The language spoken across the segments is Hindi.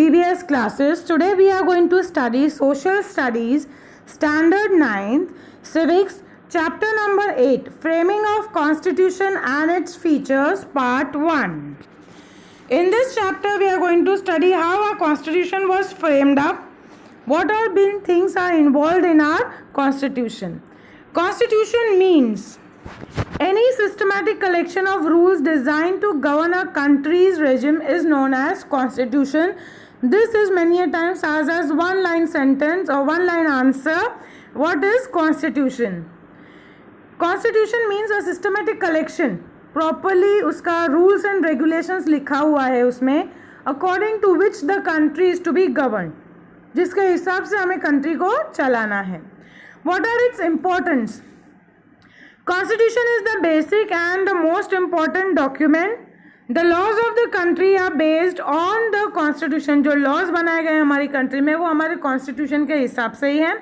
GBS classes. Today we are going to study Social Studies, Standard 9th, Civics, Chapter number 8, Framing of Constitution and its Features, Part 1. In this chapter we are going to study how our Constitution was framed up, what all been things are involved in our Constitution. Constitution means any systematic collection of rules designed to govern a country's regime is known as Constitution. This is many a times asked as one-line sentence or one-line answer. What is Constitution? Constitution means a systematic collection. Properly उसका rules and regulations लिखा हुआ है उसमें, according to which the country is to be governed. जिसके हिसाब से हमें country को चलाना है. What are its importance? Constitution is the basic and the most important document. The laws of the country are based on the constitution. जो laws बनाए गए हमारी country में वो हमारे constitution के हिसाब से ही है.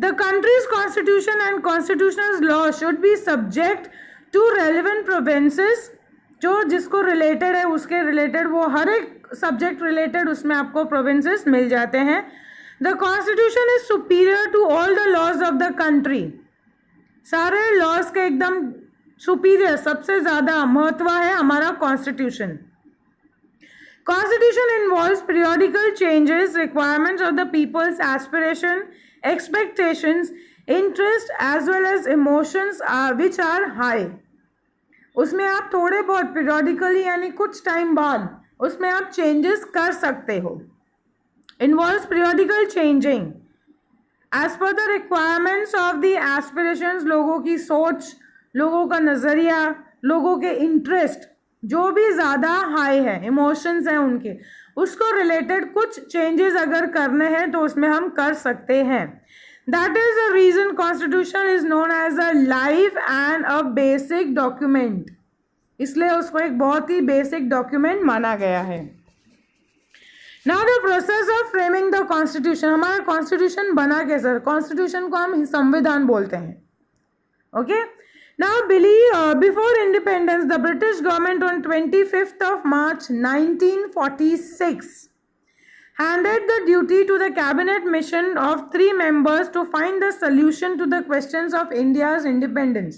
The country's constitution and constitutional law should be subject to relevant provinces. जो जिसको related है उसके related वो हर एक subject related उसमें आपको provinces मिल जाते हैं. The constitution is superior to all the laws of the country. सारे लॉज के एकदम सुपीरियर सबसे ज़्यादा महत्व है हमारा constitution. Constitution involves periodical changes, requirements of the peoples, aspiration, expectations, interest as well as emotions which are high. उसमें आप थोड़े बहुत पीरियोडिकली यानी कुछ टाइम बाद उसमें आप चेंजेस कर सकते हो. Involves periodical changing as per the requirements of the aspirations. लोगों की सोच, लोगों का नज़रिया, लोगों के इंटरेस्ट जो भी ज़्यादा हाई है, इमोशंस हैं उनके, उसको रिलेटेड कुछ चेंजेस अगर करने हैं तो उसमें हम कर सकते हैं. That is the reason constitution is known as a live and a basic document. इसलिए उसको एक बहुत ही बेसिक डॉक्यूमेंट माना गया है. Now the process of framing the constitution. हमारा constitution बना कैसे? Constitution को हम संविधान बोलते हैं. Okay? Now before independence, the British government on 25th of March 1946 handed the duty to the cabinet mission of 3 members to find the solution to the questions of India's independence.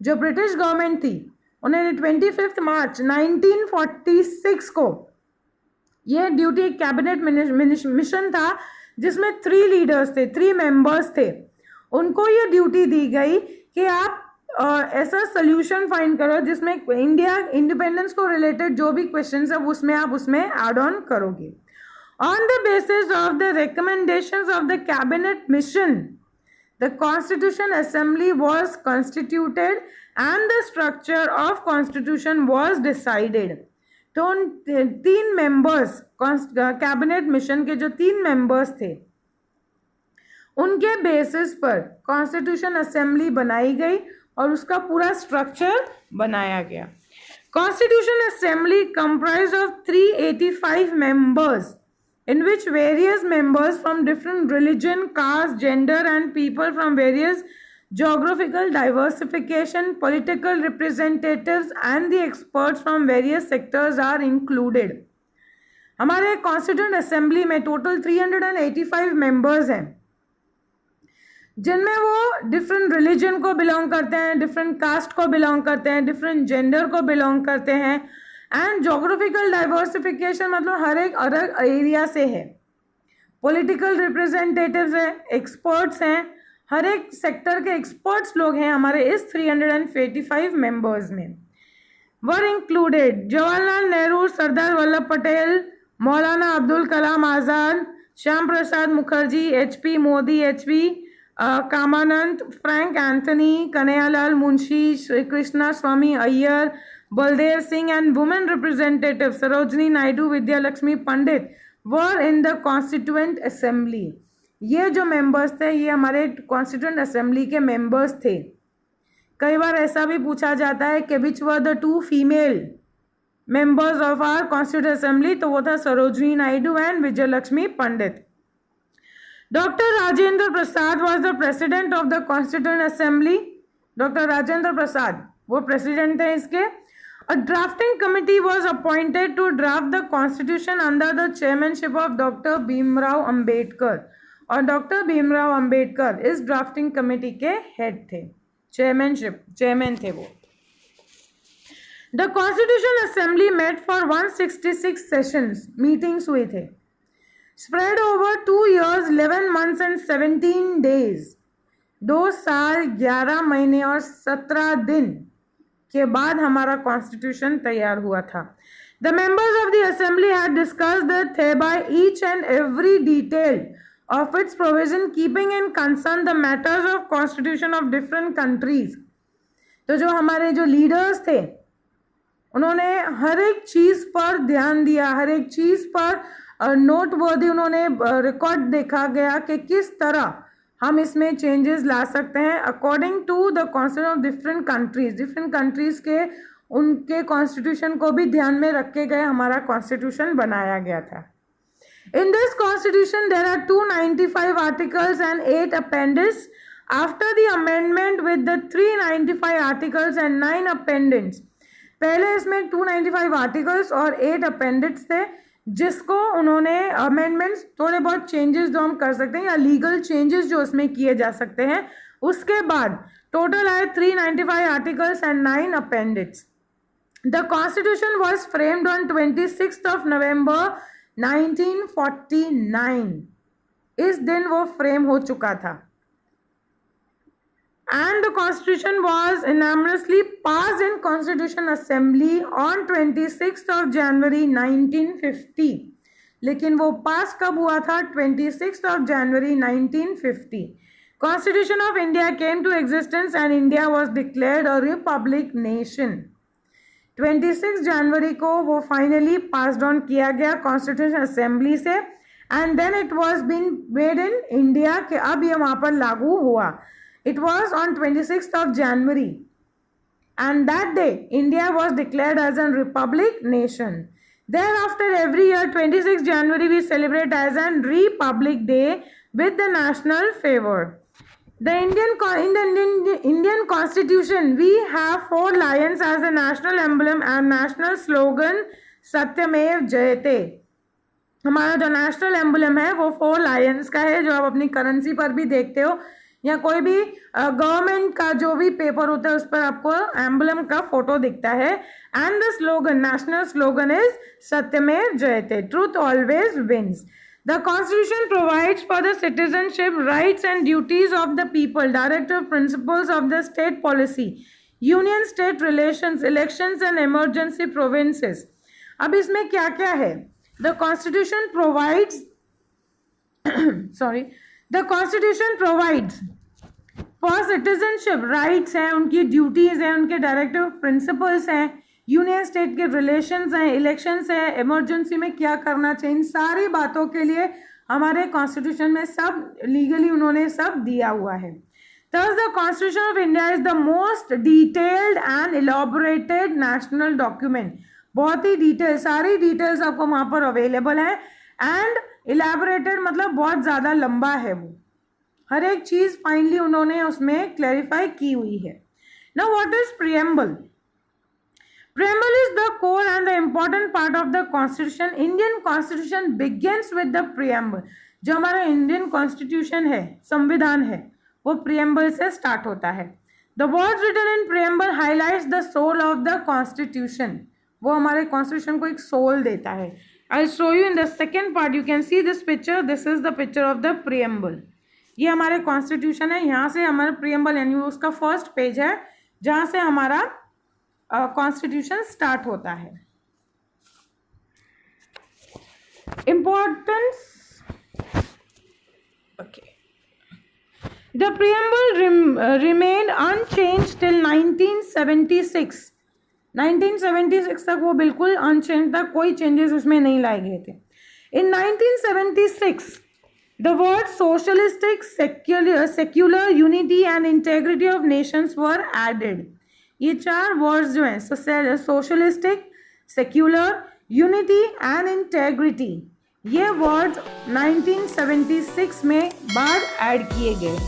जो British government थी उन्होंने 25th मार्च 1946 को ये ड्यूटी कैबिनेट मिशन था जिसमें 3 लीडर्स थे, 3 मेंबर्स थे. उनको ये ड्यूटी दी गई कि आप ऐसा सोल्यूशन फाइंड करो जिसमें इंडिया इंडिपेंडेंस को रिलेटेड जो भी क्वेश्चंस है उसमें आप उसमें ऐड ऑन करोगे. On the basis of the recommendations of the cabinet mission the constitution assembly was constituted and the structure of constitution was decided. तो उन 3 मेंबर्स कैबिनेट मिशन के जो 3 मेंबर्स थे उनके बेसिस पर कॉन्स्टिट्यूशन असेंबली बनाई गई और उसका पूरा स्ट्रक्चर बनाया गया. Constitution assembly comprised of 385 members in which various members from different religion, caste, gender and people from various geographical diversification, political representatives and the experts from various sectors are included. हमारे कॉन्स्टिट्यूएंट असेंबली में टोटल 385 मेंबर्स हैं जिनमें वो डिफरेंट रिलीजन को बिलोंग करते हैं, डिफरेंट कास्ट को बिलोंग करते हैं, डिफरेंट जेंडर को बिलोंग करते हैं एंड जोग्राफिकल डाइवर्सिफिकेशन मतलब हर एक अलग एरिया से है. पॉलिटिकल रिप्रेजेंटेटिव्स हैं, एक्सपर्ट्स हैं, हर एक सेक्टर के एक्सपर्ट्स लोग हैं हमारे इस 385 मेंबर्स में. Were included Jawaharlal Nehru, Sardar Vallabh Patel, Maulana Abdul Kalam Azad, Shyam Prasad Mukherjee, HP Modi, HP Kamanand, Frank Anthony, Kanhaiyalal Munshi, Shri Krishna Swami Iyer, Baldev Singh and women representative Sarojini Naidu, Vidya Lakshmi Pandit were in the constituent assembly. ये जो मेंबर्स थे ये हमारे कॉन्स्टिट्यूएंट असेंबली के मेंबर्स थे. कई बार ऐसा भी पूछा जाता है कि which were the 2 female members of our constituent assembly, तो वो था Sarojini Naidu and Vijay Lakshmi Pandit. Doctor Rajendra Prasad was the president of the constituent assembly. Doctor Rajendra Prasad वो प्रेसिडेंट थे इसके. A drafting committee was appointed to draft the constitution under the chairmanship of Dr. Bhimrao Ambedkar. और डॉक्टर भीमराव अंबेडकर इस ड्राफ्टिंग कमेटी के हेड थे, चेयरमैन थे वो. The constitution assembly met for 166 sessions, meetings हुए थे, spread over 2 years 11 months and 17 days. 2 साल 11 महीने और 17 दिन के बाद हमारा कॉन्स्टिट्यूशन तैयार हुआ था. The members of the assembly had discussed the thereby each and every detail of its provision keeping in concern the matters of constitution of different countries. तो जो हमारे जो लीडर्स थे उन्होंने हर एक चीज़ पर ध्यान दिया, हर एक चीज़ पर नोटवर्दी उन्होंने रिकॉर्ड देखा गया कि किस तरह हम इसमें चेंजेस ला सकते हैं according to the constitution of different countries के उनके कॉन्स्टिट्यूशन को भी ध्यान में रख के गए हमारा कॉन्स्टिट्यूशन बनाया गया था. In this constitution there are 295 articles and 8 appendices. After the amendment with the 395 articles and 9 appendix, पहले इसमें 295 आर्टिकल्स और 8 अपेंडिट्स थे जिसको उन्होंने अमेंडमेंट्स थोड़े बहुत चेंजेस जो हम कर सकते हैं या लीगल चेंजेस जो उसमें किए जा सकते हैं, उसके बाद टोटल आए 395 articles and 9 appendices. The constitution was framed on 26 November 1949. इस दिन वो फ्रेम हो चुका था. And the constitution was unanimously passed in Constitution Assembly on 26 January 1950. लेकिन वो पास कब हुआ था? 26 January 1950. Constitution of India came to existence and India was declared a republic nation. 26 जनवरी को वो फाइनली पास्ड ऑन किया गया कॉन्स्टिट्यूशन असेंबली से and then it was been made in India कि अब ये वहाँ पर लागू हुआ. It was on 26 January and that day India was declared as a republic nation. Thereafter every year 26 January we celebrate as a Republic Day with the national favor. In the Indian Constitution, we have 4 lions as the national emblem and national slogan सत्यमेव जयते. हमारा जो नेशनल एम्बलम है वो 4 लायंस का है, जो आप अपनी करेंसी पर भी देखते हो या कोई भी गवर्नमेंट का जो भी पेपर होता है उस पर आपको एम्बलम का फोटो दिखता है. And the slogan, national slogan is सत्यमेव जयते, truth always wins. The Constitution provides for the citizenship, rights and duties of the people, directive principles of the state policy, union-state relations, elections and emergency provinces. अब इसमें क्या क्या है? The Constitution provides the Constitution provides for citizenship, rights हैं, उनकी duties हैं, उनके directive principles हैं, यूनियन स्टेट के रिलेशंस हैं, इलेक्शंस हैं, इमरजेंसी में क्या करना चाहिए, इन सारी बातों के लिए हमारे कॉन्स्टिट्यूशन में सब लीगली उन्होंने सब दिया हुआ है. Thus the Constitution of India is the most detailed and elaborated national document. बहुत ही डिटेल, सारी डिटेल्स आपको वहाँ पर अवेलेबल है. एंड इलेबोरेटेड मतलब बहुत ज़्यादा लंबा है, वो हर एक चीज़ फाइनली उन्होंने उसमें क्लैरिफाई की हुई है. Now what is preamble? Preamble is the core and the important part of the Constitution. Indian Constitution begins with the preamble. जो हमारा इंडियन कॉन्स्टिट्यूशन है, संविधान है, वो preamble से स्टार्ट होता है. The words written in preamble highlights the soul of the Constitution. वो हमारे कॉन्स्टिट्यूशन को एक सोल देता है. I'll show you in the second part. You can see this picture. This is the picture of the preamble. ये हमारे कॉन्स्टिट्यूशन है. यहाँ से हमारा preamble यानी उसका फर्स्ट पेज है जहाँ से हमारा कॉन्स्टिट्यूशन स्टार्ट होता है. Importance, okay. The preamble remained unchanged till 1976. 1976 तक वो बिल्कुल अनचेंज था, कोई चेंजेस उसमें नहीं लाए गए थे. इन 1976 the word socialistic, secular, unity and integrity of nations were added. ये 4 वर्ड्स जो हैं, socialistic, secular, unity and integrity, ये वर्ड्स 1976 में बाद ऐड किए गए.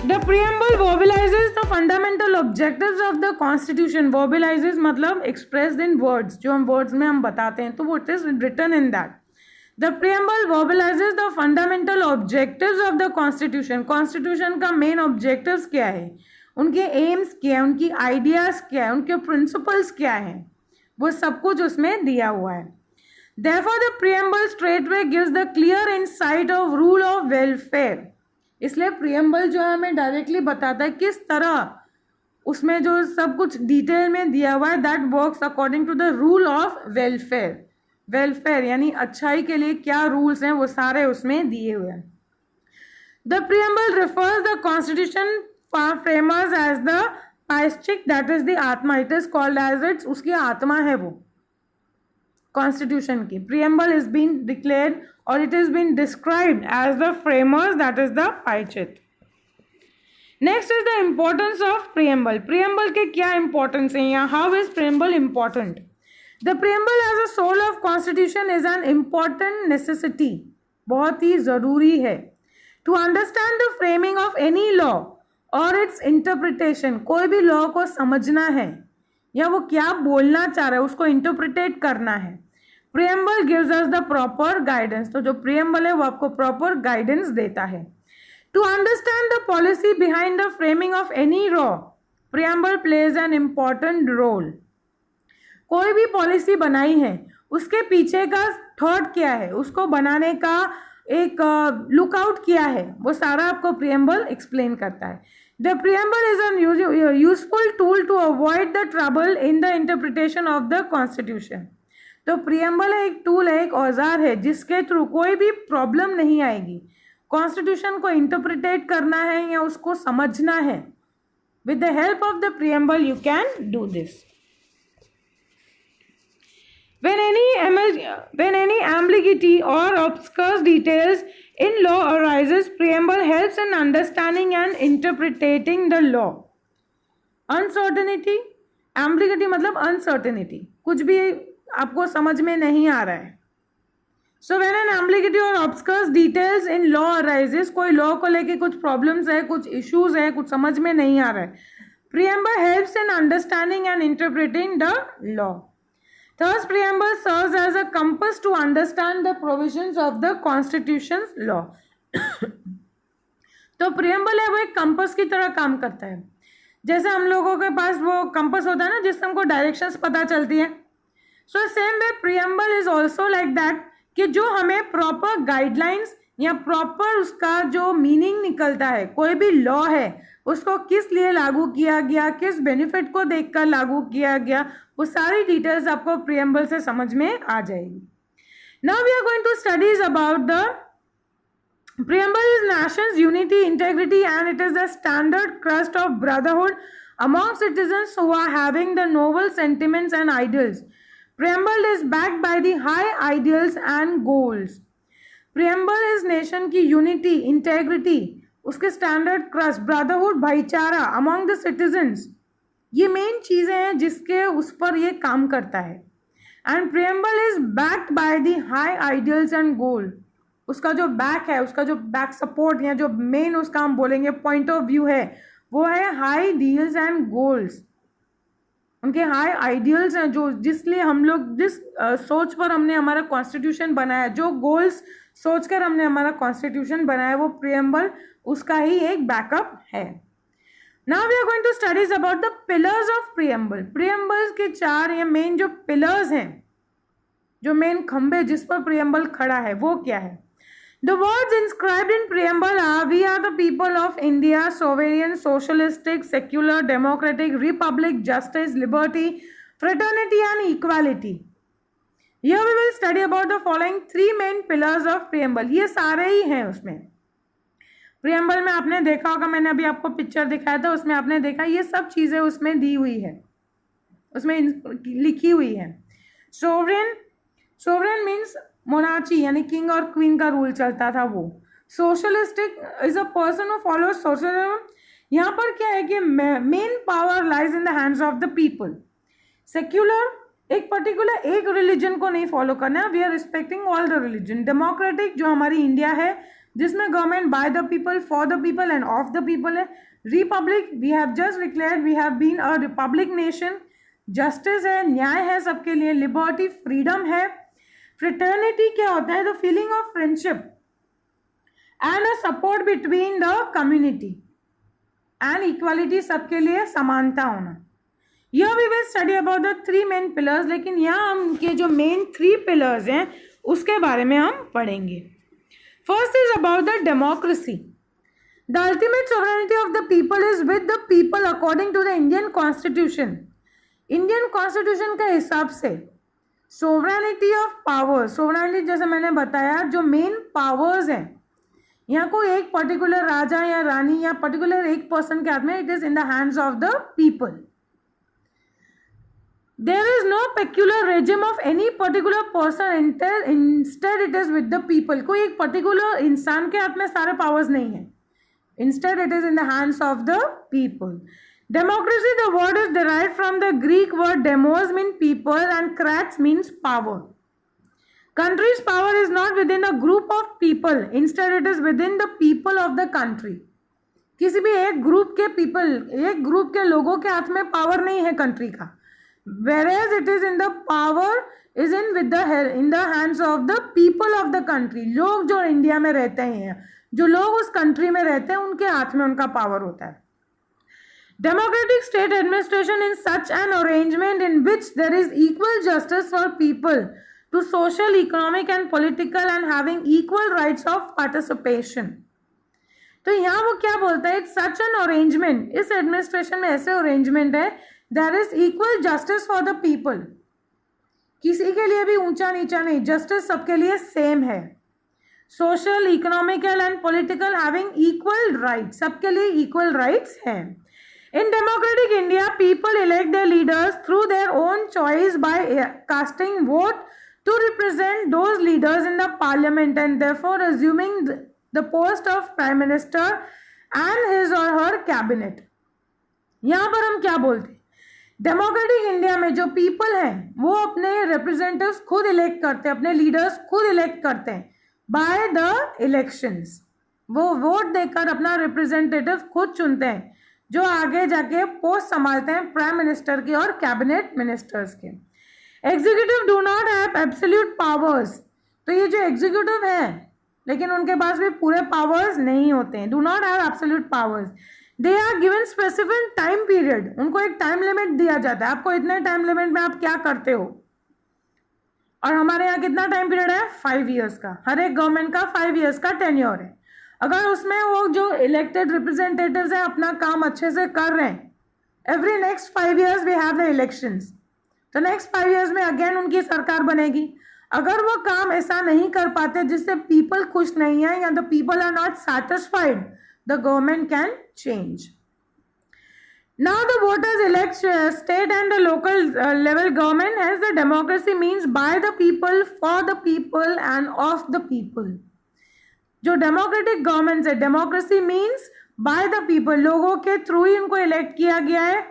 The preamble verbalizes the fundamental objectives of the constitution. Verbalizes मतलब expressed in words, जो हम words में हम बताते हैं, तो वो it is written in that. The preamble verbalizes the fundamental objectives of the constitution. Constitution का main objectives क्या है, उनके aims क्या है, उनकी ideas क्या है, उनके principles क्या है, वो सब कुछ उसमें दिया हुआ है. Therefore, the preamble straightway gives the clear insight of rule of welfare. इसलिए प्रियम्बल जो है हमें डायरेक्टली बताता है किस तरह उसमें जो सब कुछ डिटेल में दिया हुआ है, that works according to the rule of welfare. Welfare यानी अच्छाई के लिए क्या रूल्स हैं वो सारे उसमें दिए हुए हैं. The preamble refers the constitution framers as the psychic, that is the आत्मा. It is called as its, उसकी आत्मा है वो कॉन्स्टिट्यूशन की. प्रियम्बल इज बीन डिक्लेयर्ड और it is been described as the framers, that is the पाइचित. Next is the importance of preamble. Preamble के क्या इंपॉर्टेंस है यहाँ, how is preamble important. The preamble as a soul of constitution is an important necessity, बहुत ही ज़रूरी है. To understand the framing of any law और इट्स इंटरप्रिटेशन, कोई भी लॉ को समझना है या वो क्या बोलना चाह रहा है उसको इंटरप्रिटेट करना है. Preamble gives us the proper guidance, तो जो प्रियम्बल है वो आपको प्रॉपर गाइडेंस देता है. To understand the policy behind the framing of any law, preamble plays an important role. कोई भी पॉलिसी बनाई है उसके पीछे का थॉट क्या है, उसको बनाने का एक लुकआउट किया है, वो सारा आपको प्रियम्बल एक्सप्लेन करता है. The preamble is a useful tool to avoid the trouble in the interpretation of the constitution. तो प्रियम्बल एक टूल है, एक औजार है जिसके थ्रू कोई भी प्रॉब्लम नहीं आएगी. कॉन्स्टिट्यूशन को इंटरप्रिटेट करना है या उसको समझना है, with the help of the preamble you can do this. When any ambiguity or obscure details in law arises, preamble helps in understanding and interpreting the law. Uncertainty, ambiguity मतलब uncertainty, कुछ भी आपको समझ में नहीं आ रहा है. So when an ambiguity or obscure details in law arises, कोई law को लेके कुछ problems है, कुछ issues है, कुछ समझ में नहीं आ रहा है, preamble helps in understanding and interpreting the law. Thus, preamble serves as a compass to understand the provisions of the Constitution's law. तो preamble है वो एक compass की तरह काम करता है. जैसे हम लोगों के पास वो compass होता है ना जिससे हमको directions पता चलती है. So same way preamble is also like that कि जो हमें proper guidelines या proper उसका जो meaning निकलता है, कोई भी law है उसको किस लिए लागू किया गया, किस बेनिफिट को देखकर लागू किया गया, वो सारी डिटेल्स आपको प्रियम्बल से समझ में आ जाएगी. Now we are going to studies about the preamble. Is nation's unity, integrity and it is the standard crust of brotherhood among citizens who are having the noble sentiments and ideals. Preamble is backed by the high ideals and goals. Preamble is nation की यूनिटी, इंटेग्रिटी, उसके स्टैंडर्ड क्रस्ट, ब्रदरहुड, भाईचारा अमॉन्ग द सिटीजन्स, ये मेन चीज़ें हैं जिसके उस पर ये काम करता है. And preamble is backed by the high ideals and goal. उसका जो बैक है, उसका जो बैक सपोर्ट या जो मेन उसका हम बोलेंगे पॉइंट ऑफ व्यू है वो है हाई आइडियल्स एंड गोल्स. उनके हाई आइडियल्स हैं जो जिसलिए हम लोग जिस सोच पर हमने हमारा कॉन्स्टिट्यूशन बनाया, जो गोल्स सोचकर हमने हमारा कॉन्स्टिट्यूशन बनाया, वो प्रियम्बल उसका ही एक बैकअप है. Now we are going to studies about the pillars of preamble. Preamble के चार या मेन जो पिलर्स हैं, जो मेन खंबे जिस पर प्रियम्बल खड़ा है वो क्या है. The words inscribed in preamble are: we are the people of India, sovereign, socialistic, secular, democratic, republic, justice, liberty, fraternity and equality. Here we will study about the following three main pillars of preamble. ये सारे ही हैं उसमें. प्रियम्बल में आपने देखा होगा, मैंने अभी आपको पिक्चर दिखाया था, उसमें आपने देखा ये सब चीज़ें उसमें दी हुई है, उसमें लिखी हुई है. सोवरेन मीन्स मोनार्ची यानी किंग और क्वीन का रूल चलता था वो. Socialistic is a person who follows socialism. यहाँ पर क्या है कि main power lies in the hands of the people. Secular एक पर्टिकुलर एक रिलीजन को नहीं फॉलो करना है, we are respecting all the religion. Democratic जो हमारी इंडिया है, जिसमें government by the people, for the people and of the people है। Republic, we have just declared we have been a republic nation. Justice है, न्याय है सबके लिए। लिबर्टी, फ्रीडम है। फ्रेटर्निटी क्या होता है? The feeling of friendship and a support between the community. And equality, सबके लिए समानता होना। Here we will study about the three main pillars, लेकिन यहाँ हम के जो मेन 3 pillars हैं उसके बारे में हम पढ़ेंगे। First is about the democracy. The ultimate sovereignty of the people is with the people according to the Indian Constitution. Indian Constitution के हिसाब से sovereignty of power, sovereignty जैसे मैंने बताया जो मेन powers हैं, यहाँ कोई एक पर्टिकुलर राजा या रानी या पर्टिकुलर एक पर्सन के हाथ में, it is in the hands of the people. There is no peculiar regime of any particular person, instead it is with the people. कोई एक पर्टिकुलर इंसान के हाथ में सारे पावर्स नहीं है। Instead it is in the hands of the people. Democracy, the word is derived from the Greek word demos mean people and kratos means power. Country's power is not within a group of people, instead it is within the people of the country. किसी भी एक ग्रुप के पीपल, एक ग्रुप के लोगों के हाथ में पावर नहीं है कंट्री का। Whereas it is in the power is in the hands of the people of the country. लोग जो इंडिया में रहते हैं, जो लोग उस कंट्री में रहते हैं, उनके हाथ में उनका पावर होता है। Democratic state administration is such an arrangement in which there is equal justice for people to social, economic and political and having equal rights of participation. तो यहाँ वो क्या बोलता है? Such an arrangement, इस एडमिनिस्ट्रेशन में ऐसे अरेंजमेंट है, there is equal justice for the people. किसी के लिए भी ऊंचा नीचा नहीं, जस्टिस सबके लिए सेम है। Social, economical and political having equal rights, सबके लिए इक्वल राइट्स हैं। In democratic India people elect their leaders through their own choice by casting vote to represent those leaders in the parliament and therefore assuming the post of prime minister and his or her cabinet. यहाँ पर हम क्या बोलते हैं? डेमोक्रेटिक इंडिया में जो पीपल हैं वो अपने रिप्रेजेंटेटिव्स खुद इलेक्ट करते हैं, अपने लीडर्स खुद इलेक्ट करते हैं बाय द इलेक्शंस। वो वोट देकर अपना रिप्रेजेंटेटिव खुद चुनते हैं जो आगे जाके पोस्ट संभालते हैं प्राइम मिनिस्टर की और कैबिनेट मिनिस्टर्स के। Executive do not have absolute powers, तो ये जो एग्जीक्यूटिव है लेकिन उनके पास भी पूरे पावर्स नहीं होते हैं, do not have absolute powers. They are given specific time period, उनको एक टाइम लिमिट दिया जाता है, आपको इतने टाइम लिमिट में आप क्या करते हो। और हमारे यहाँ कितना टाइम पीरियड है? 5 ईयर्स का। हर एक गवर्नमेंट का 5 ईयर्स का टेन्योर है। अगर उसमें वो जो इलेक्टेड रिप्रेजेंटेटिव्स हैं अपना काम अच्छे से कर रहे हैं, every next 5 years we have the elections, तो नेक्स्ट 5 ईयर्स में अगेन उनकी सरकार बनेगी। अगर वो काम ऐसा नहीं कर पाते जिससे पीपल खुश नहीं है या the people are not satisfied, the government can change. Now the voters elect state and the local level government, hence the democracy means by the people, for the people and of the people. जो democratic governments है, democracy means by the people, लोगों के थ्रू ही उनको इलेक्ट किया गया है,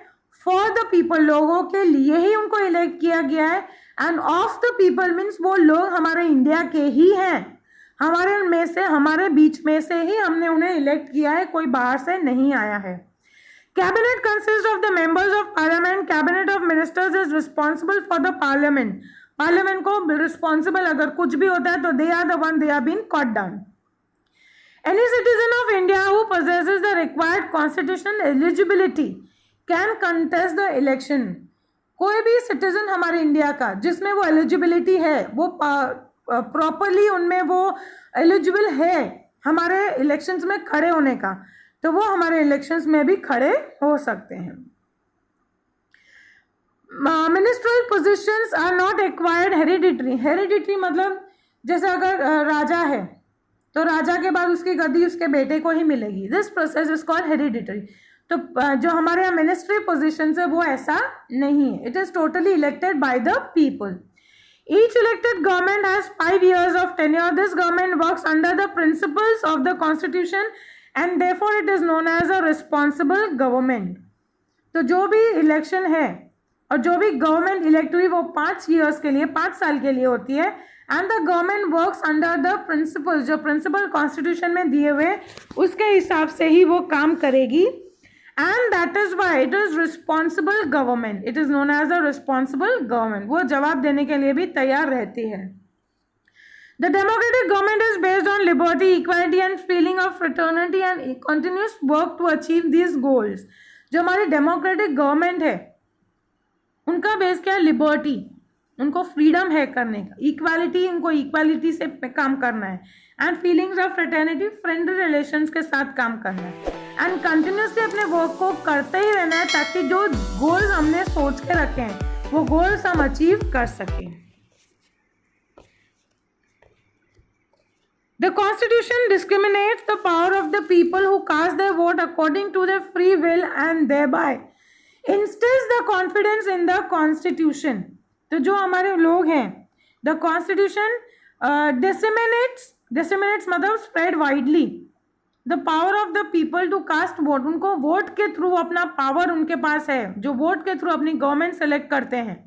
for the people, लोगों के लिए ही उनको इलेक्ट किया गया है, and of the people means वो लोग हमारे इंडिया के ही हैं, हमारे में से, हमारे बीच में से ही हमने उन्हें इलेक्ट किया है, कोई बाहर से नहीं आया है। Cabinet consist of the members of parliament, cabinet of ministers is responsible for the parliament. Parliament को रिस्पॉन्सिबल अगर कुछ भी होता है तो they are the one they are been cut down. Any citizen of India who possesses the required constitutional eligibility can contest the election. कोई भी सिटीजन हमारे इंडिया का जिसमें वो एलिजिबिलिटी है, वो प्रॉपरली उनमें वो एलिजिबल है हमारे इलेक्शंस में खड़े होने का, तो वो हमारे इलेक्शंस में भी खड़े हो सकते हैं। Ministerial positions are not acquired hereditary. Hereditary मतलब जैसे अगर राजा है तो राजा के बाद उसकी गद्दी उसके बेटे को ही मिलेगी, this process is called hereditary. तो जो हमारे यहाँ मिनिस्ट्री पोजीशंस है वो ऐसा नहीं है, it is totally elected by the people. Each elected government has 5 years of tenure. This government works under the principles of the constitution and therefore it is known as a responsible government. तो जो भी इलेक्शन है और जो भी गवर्नमेंट इलेक्ट हुई वो 5 years के लिए, 5 साल के लिए होती है and the government works under the principle, जो प्रिंसिपल कॉन्स्टिट्यूशन में दिए हुए उसके हिसाब से ही वो काम करेगी. And that is why it is responsible government, it is known as a responsible government. वो जवाब देने के लिए भी तैयार रहती है. The democratic government is based on liberty, equality and feeling of fraternity and continuous work to achieve these goals. जो हमारी डेमोक्रेटिक गवर्नमेंट है उनका बेस क्या है? लिबर्टी, उनको फ्रीडम है करने का. इक्वालिटी, उनको इक्वालिटी से काम करना है. And feelings of fraternity, friendly relations के साथ काम करना है. एंड कंटिन्यूसली अपने वर्क को करते ही रहना है ताकि जो गोल्स हमने सोच के रखे हैं वो गोल्स हम अचीव कर सकें. The Constitution discriminates the power of the people who cast their vote according to their free will and thereby instills the confidence in the Constitution. तो जो हमारे लोग हैं, the Constitution disseminates मतलब spread widely the power of the people to cast vote. उनको वोट के थ्रू अपना पावर उनके पास है, जो वोट के थ्रू अपनी गवर्नमेंट सेलेक्ट करते हैं.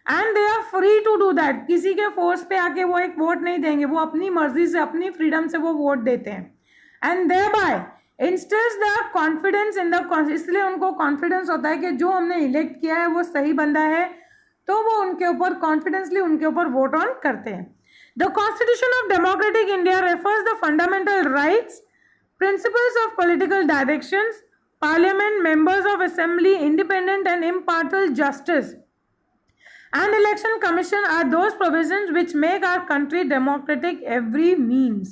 And they are free to do that. किसी के फोर्स पे आके वो एक वोट नहीं देंगे, वो अपनी मर्जी से, अपनी फ्रीडम से वो वोट देते हैं. And thereby instills the confidence in the, इसलिए उनको कॉन्फिडेंस होता है कि जो हमने इलेक्ट किया है वो सही बंदा है, तो वो उनके ऊपर कॉन्फिडेंसली उनके ऊपर वोट ऑन करते हैं. The constitution of democratic India refers the fundamental rights, principles of political directions, parliament, members of assembly, independent and impartial justice and election commission are those provisions which make our country democratic every means.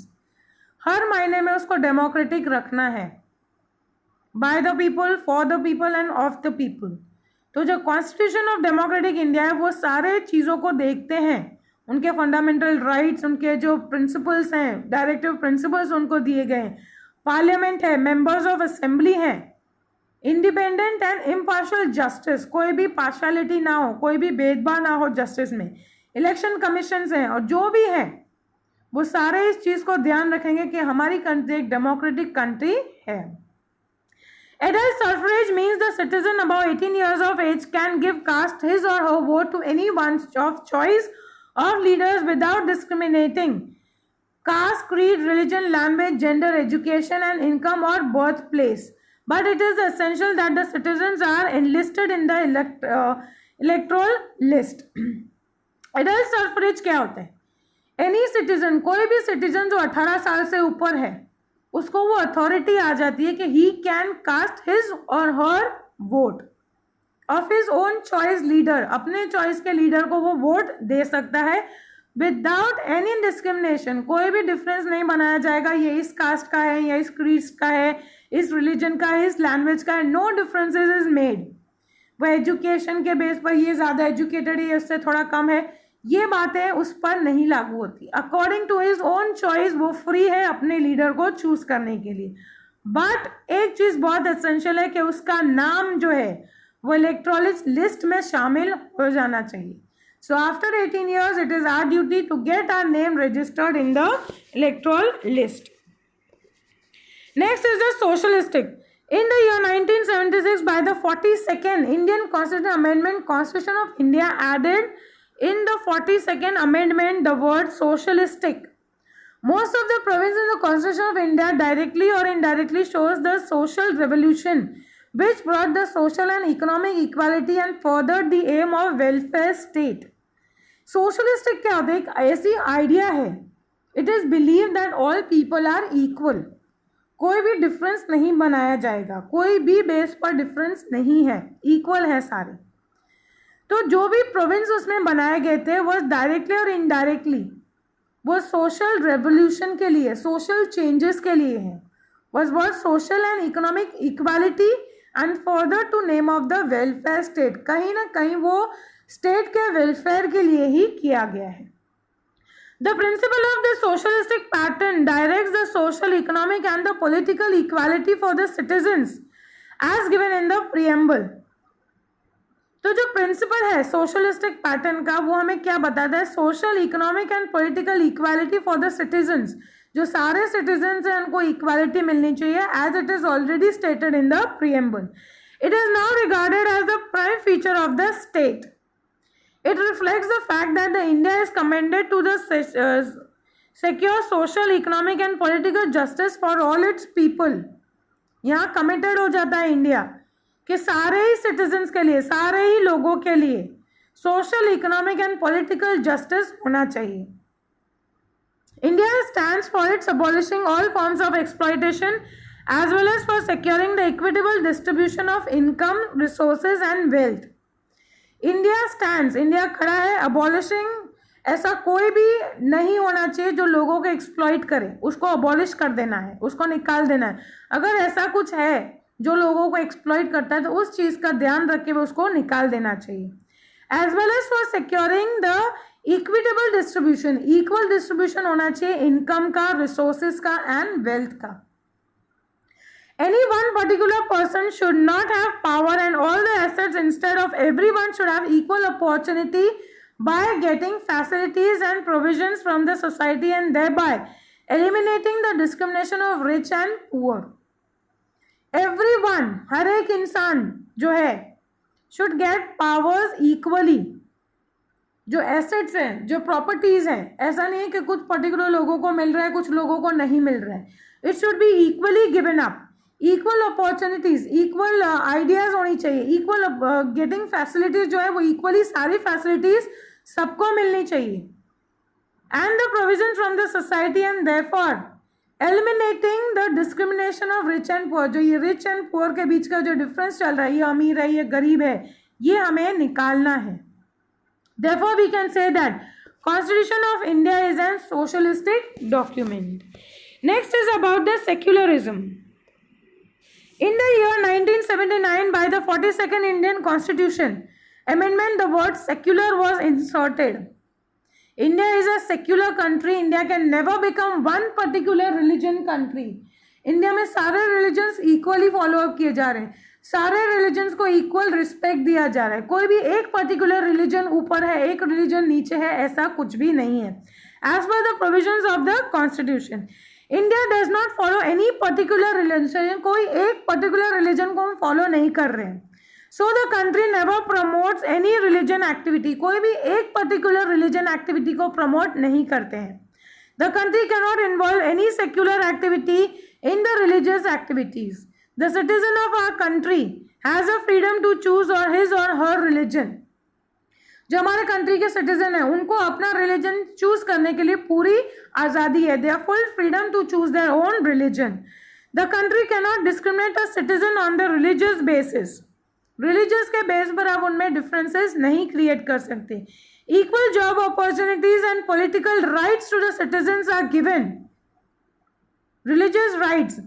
हर मायने में उसको डेमोक्रेटिक रखना है. by the people, for the people and of the people. तो जो कॉन्स्टिट्यूशन ऑफ डेमोक्रेटिक इंडिया है वो सारे चीज़ों को देखते हैं, उनके फंडामेंटल राइट्स, उनके जो प्रिंसिपल्स हैं, डायरेक्टिव प्रिंसिपल्स उनको दिए गए. पार्लियामेंट है, मेंबर्स ऑफ असेंबली हैं, इंडिपेंडेंट एंड इम्पार्शियल जस्टिस, कोई भी पार्शियलिटी ना हो, कोई भी भेदभाव ना हो जस्टिस में. इलेक्शन कमीशंस हैं, और जो भी हैं वो सारे इस चीज़ को ध्यान रखेंगे कि हमारी कंट्री एक डेमोक्रेटिक कंट्री है. Adult suffrage means the citizen about 18 years of age can give cast his or her vote to any one of choice of leaders without discriminating caste, creed, religion, language, gender, education and income or birthplace. But it is essential that the citizens are enlisted in the electoral list. Adult suffrage क्या होता है? Any citizen, कोई भी citizen जो 18 साल से ऊपर है उसको वो अथॉरिटी आ जाती है कि he can cast his or her vote of his own choice leader. अपने चॉइस के लीडर को वो वोट दे सकता है विदाउट एनी डिस्क्रिमिनेशन. कोई भी डिफरेंस नहीं बनाया जाएगा, ये इस कास्ट का है या इस क्रीड का है, इस रिलीजन का है, इस लैंग्वेज का है. No differences is made. वो एजुकेशन के बेस पर ये ज़्यादा एजुकेटेड है, इससे थोड़ा कम है, ये बातें उस पर नहीं लागू होती. According to his own choice वो फ्री है अपने लीडर को चूज करने के लिए. बट एक चीज़ बहुत एसेंशियल है कि उसका नाम जो है वो इलेक्टोरल लिस्ट में शामिल हो जाना चाहिए. So after 18 years, it is our duty to get our name registered in the electoral list. Next is the socialistic. In the year 1976, by the 42nd Indian Constitution Amendment, Constitution of India added in the 42nd Amendment the word socialistic. Most of the provisions in the Constitution of India directly or indirectly shows the social revolution, which brought the social and economic equality and furthered the aim of welfare state. Socialistic क्या होता है? एक ऐसी आइडिया है, it is believe that all people are equal. कोई भी डिफरेंस नहीं बनाया जाएगा, कोई भी बेस पर डिफरेंस नहीं है, इक्वल है सारे. तो जो भी प्रोविंस उसमें बनाए गए थे वो डायरेक्टली और इनडायरेक्टली वो सोशल रेवोल्यूशन के लिए, सोशल चेंजेस के लिए है. Was what social and economic equality and further to name of the welfare state. कहीं ना कहीं वो स्टेट के वेलफेयर के लिए ही किया गया है. The principle of the socialistic pattern directs the social, economic and the political equality for the citizens as given in the preamble. तो जो प्रिंसिपल है सोशलिस्टिक पैटर्न का वो हमें क्या बताता है? Social, economic and political equality for the citizens. जो सारे सिटीजन्स हैं उनको इक्वालिटी मिलनी चाहिए as it is already stated in the preamble. It is now regarded as the prime feature of the state. It reflects the fact that the India is committed to the secure social, economic and political justice for all its people. यहाँ कमिटेड हो जाता है इंडिया कि सारे ही सिटीजन्स के लिए, सारे ही लोगों के लिए social, economic and political justice होना चाहिए. India stands for its abolishing all forms of exploitation as well as for securing the equitable distribution of income, resources and wealth. India stands, India खड़ा है abolishing, ऐसा कोई भी नहीं होना चाहिए जो लोगों को एक्सप्लॉइट करे, उसको अबॉलिश कर देना है, उसको निकाल देना है. अगर ऐसा कुछ है जो लोगों को एक्सप्लॉइट करता है तो उस चीज़ का ध्यान रख के उसको निकाल देना चाहिए. As well as for securing the equitable distribution, equal distribution होना चाहिए इनकम का, रिसोर्सेज का एंड वेल्थ का. Any one particular person should not have power and all the assets. Instead of everyone should have equal opportunity by getting facilities and provisions from the society and thereby eliminating the discrimination of rich and poor. Everyone, हर एक इंसान जो है should get powers equally. जो एसेट्स हैं, जो प्रॉपर्टीज हैं, ऐसा नहीं है कि कुछ पर्टिकुलर लोगों को मिल रहा है, कुछ लोगों को नहीं मिल रहा है. It should be equally given up. Equal opportunities, equal ideas होनी चाहिए, इक्वल गेटिंग फैसिलिटीज जो है वो इक्वली सारी फैसिलिटीज सबको मिलनी चाहिए. And the provision from the society and therefore eliminating the discrimination of rich and poor. जो ये रिच एंड पुअर के बीच का जो डिफरेंस चल रहा है, ये अमीर है, ये गरीब है, ये हमें निकालना है. Therefore, we can say that Constitution of India is a socialistic document. Next is about the secularism. In the year 1979, by the 42nd Indian Constitution Amendment, the word secular was inserted. India is a secular country. India can never become one particular religion country. India में सारे religions equally follow up किए जा रहे हैं, सारे रिलीजन्स को इक्वल रिस्पेक्ट दिया जा रहा है. कोई भी एक पर्टिकुलर रिलीजन ऊपर है, एक रिलीजन नीचे है, ऐसा कुछ भी नहीं है. As per the provisions of the constitution, India does not follow any particular religion. कोई एक पर्टिकुलर रिलीजन को हम फॉलो नहीं कर रहे हैं. So the country never promotes any religion activity. कोई भी एक पर्टिकुलर रिलीजन एक्टिविटी को प्रमोट नहीं करते हैं. The country can not involve any secular activity in the religious activities. The citizen of our country has a freedom to choose or his or her religion. जो हमारे कंट्री के सिटीजन है उनको अपना रिलीजन चूज करने के लिए पूरी आज़ादी है. They are full freedom to choose their own religion. The country cannot discriminate a citizen on the religious basis. Religious के बेस पर आप उनमें डिफरेंसेस नहीं क्रिएट कर सकते. Equal job opportunities and political rights to the citizens are given. Religious rights,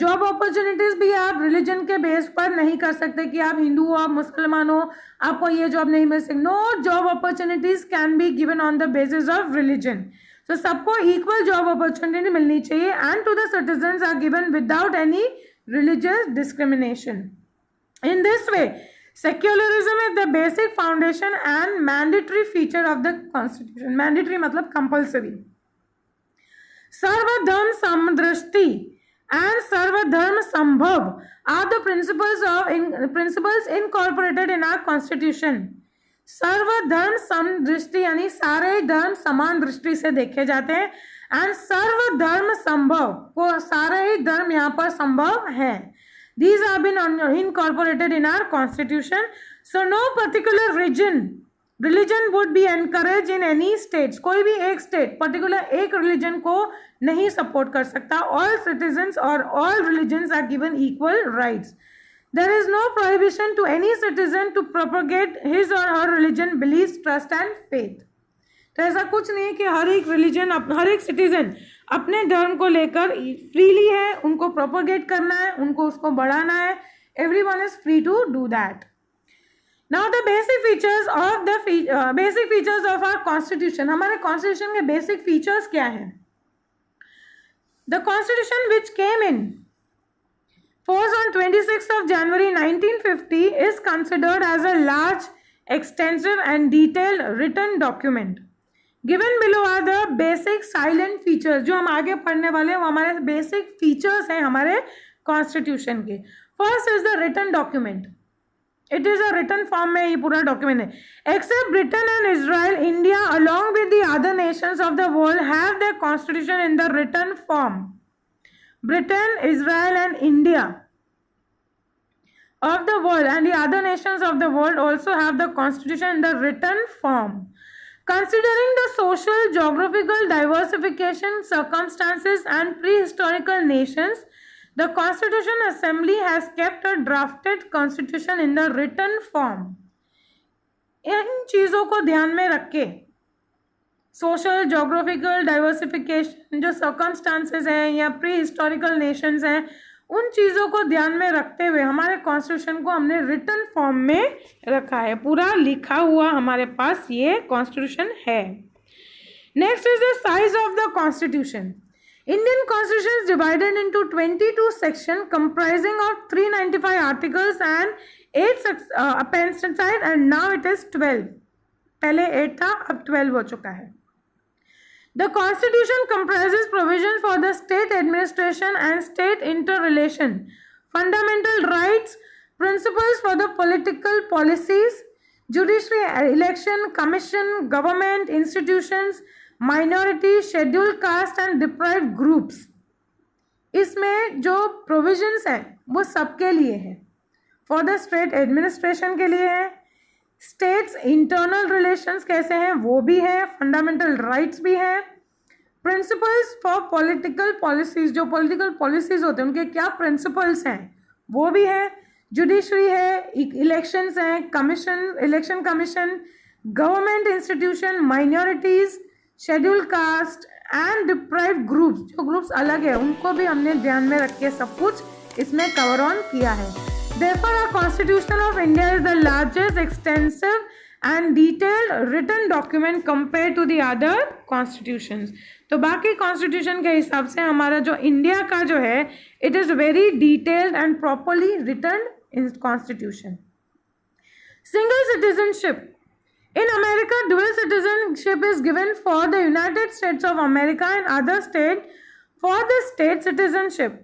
job opportunities भी आप रिलीजन के बेस पर नहीं कर सकते कि आप हिंदू हो, आप मुसलमान हो, आपको ये जॉब नहीं मिल सकती. No job opportunities can be given on the basis of religion. So सबको इक्वल जॉब अपॉर्चुनिटी मिलनी चाहिए and to the citizens are given without any religious discrimination. In this way secularism is the basic foundation and mandatory feature of the constitution. Mandatory मतलब कंपल्सरी. सर्वधर्म समदृष्टि and Sarvadharma Sambhav are the principles incorporated in our constitution. सर्वधर्म समदृष्टि यानी सारे धर्म समान दृष्टि से देखे जाते हैं एंड सर्वधर्म संभव, वो सारे ही धर्म यहाँ पर संभव है. These have been incorporated in our constitution. So no particular religion would be encouraged in any states. कोई भी एक स्टेट पर्टिकुलर एक रिलीजन को नहीं सपोर्ट कर सकता. ऑल सिटीजन्स और all religions are given equal rights. There is no prohibition to any citizen to propagate his or her religion, believes, trust and faith. तो ऐसा कुछ नहीं है कि हर एक रिलीजन, हर एक सिटीजन अपने धर्म को लेकर फ्रीली है, उनको प्रोपोगेट करना है, उनको उसको बढ़ाना है. Everyone is free to do that. Now the basic features of our constitution. हमारे constitution के basic features क्या हैं? The constitution which came in force on 26th of January 1950 is considered as a large, extensive and detailed written document. Given below are the basic silent features. जो हम आगे पढ़ने वाले हैं वो हमारे basic features हैं हमारे constitution के. First is the written document. It is a written form में ये पूरा डॉक्यूमेंट है. Except Britain and Israel, India along with the other nations of the world have the constitution in the written form. Britain, Israel and India of the world and the other nations of the world also have the constitution in the written form. Considering the social, geographical diversification, circumstances and prehistorical nations, the Constitution Assembly has kept a drafted constitution in the written form. इन चीज़ों को ध्यान में रख के सोशल, जोग्राफिकल डाइवर्सिफिकेशन, जो सर्कमस्टांसेस हैं या प्री हिस्टोरिकल नेशंस हैं, उन चीज़ों को ध्यान में रखते हुए हमारे कॉन्स्टिट्यूशन को हमने रिटन फॉर्म में रखा है. पूरा लिखा हुआ हमारे पास ये कॉन्स्टिट्यूशन है. Next is the size of the constitution. Indian constitution is divided into 22 section comprising of 395 articles and 8 appendices and now it is 12. पहले 8 था, अब 12 हो चुका है. The Constitution comprises provisions for the state administration and state interrelation, fundamental rights, principles for the political policies, judiciary, election, commission, government, institutions, minorities, scheduled caste and deprived groups. इसमें जो provisions हैं वो सबके लिए है. For the state administration के लिए है, स्टेट्स इंटरनल रिलेशंस कैसे हैं वो भी है, फंडामेंटल राइट्स भी है, प्रिंसिपल्स फॉर पॉलिटिकल पॉलिसीज, जो पॉलिटिकल पॉलिसीज होते हैं उनके क्या प्रिंसिपल्स हैं वो भी है, जुडिशरी है, इलेक्शंस हैं, commission, election commission, government institution, minorities, schedule caste and deprived groups, जो ग्रुप्स अलग है उनको भी हमने ध्यान में रख के सब कुछ इसमें कवर ऑन किया है. Therefore, our Constitution of India is the largest, extensive and detailed written document compared to the other constitutions. तो बाकी constitution के हिसाब से हमारा जो इंडिया का जो है it is very detailed and properly written in constitution. Single citizenship. In America, dual citizenship is given for the United States of America and other state for the state citizenship.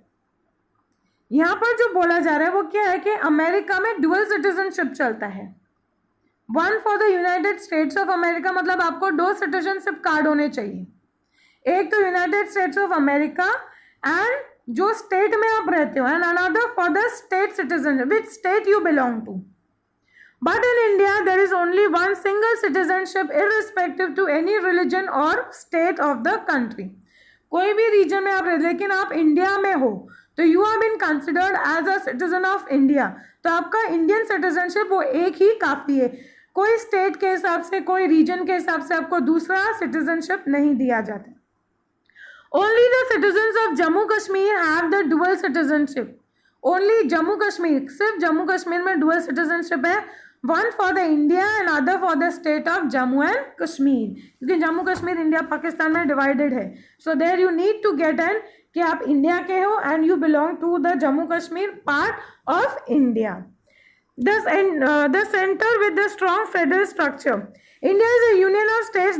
यहाँ पर जो बोला जा रहा है वो क्या है कि अमेरिका में डुअल सिटीजनशिप चलता है. One for the United States of America, मतलब आपको 2 सिटीजनशिप कार्ड होने चाहिए. एक तो United States of America and जो स्टेट में आप रहते हो, and another for the state citizenship which state you belong to. But in India there is only one single citizenship irrespective to any religion और स्टेट ऑफ द कंट्री. कोई भी रीजन में आप रहते, लेकिन आप इंडिया में हो तो you have been considered as a citizen of India. तो आपका इंडियन सिटीजनशिप वो एक ही काफ़ी है. कोई स्टेट के हिसाब से, कोई रीजन के हिसाब से आपको दूसरा सिटीजनशिप नहीं दिया जाता. Only the citizens of Jammu Kashmir have the dual citizenship. Only Jammu Kashmir, सिर्फ जम्मू कश्मीर में डुअल सिटीजनशिप है. One for the India and other for the state of Jammu and Kashmir, क्योंकि जम्मू कश्मीर इंडिया पाकिस्तान में डिवाइडेड है. So there you need to get an कि आप इंडिया के हो and you belong to the Jammu Kashmir part of India. The centre with the strong federal structure. India is a union of states.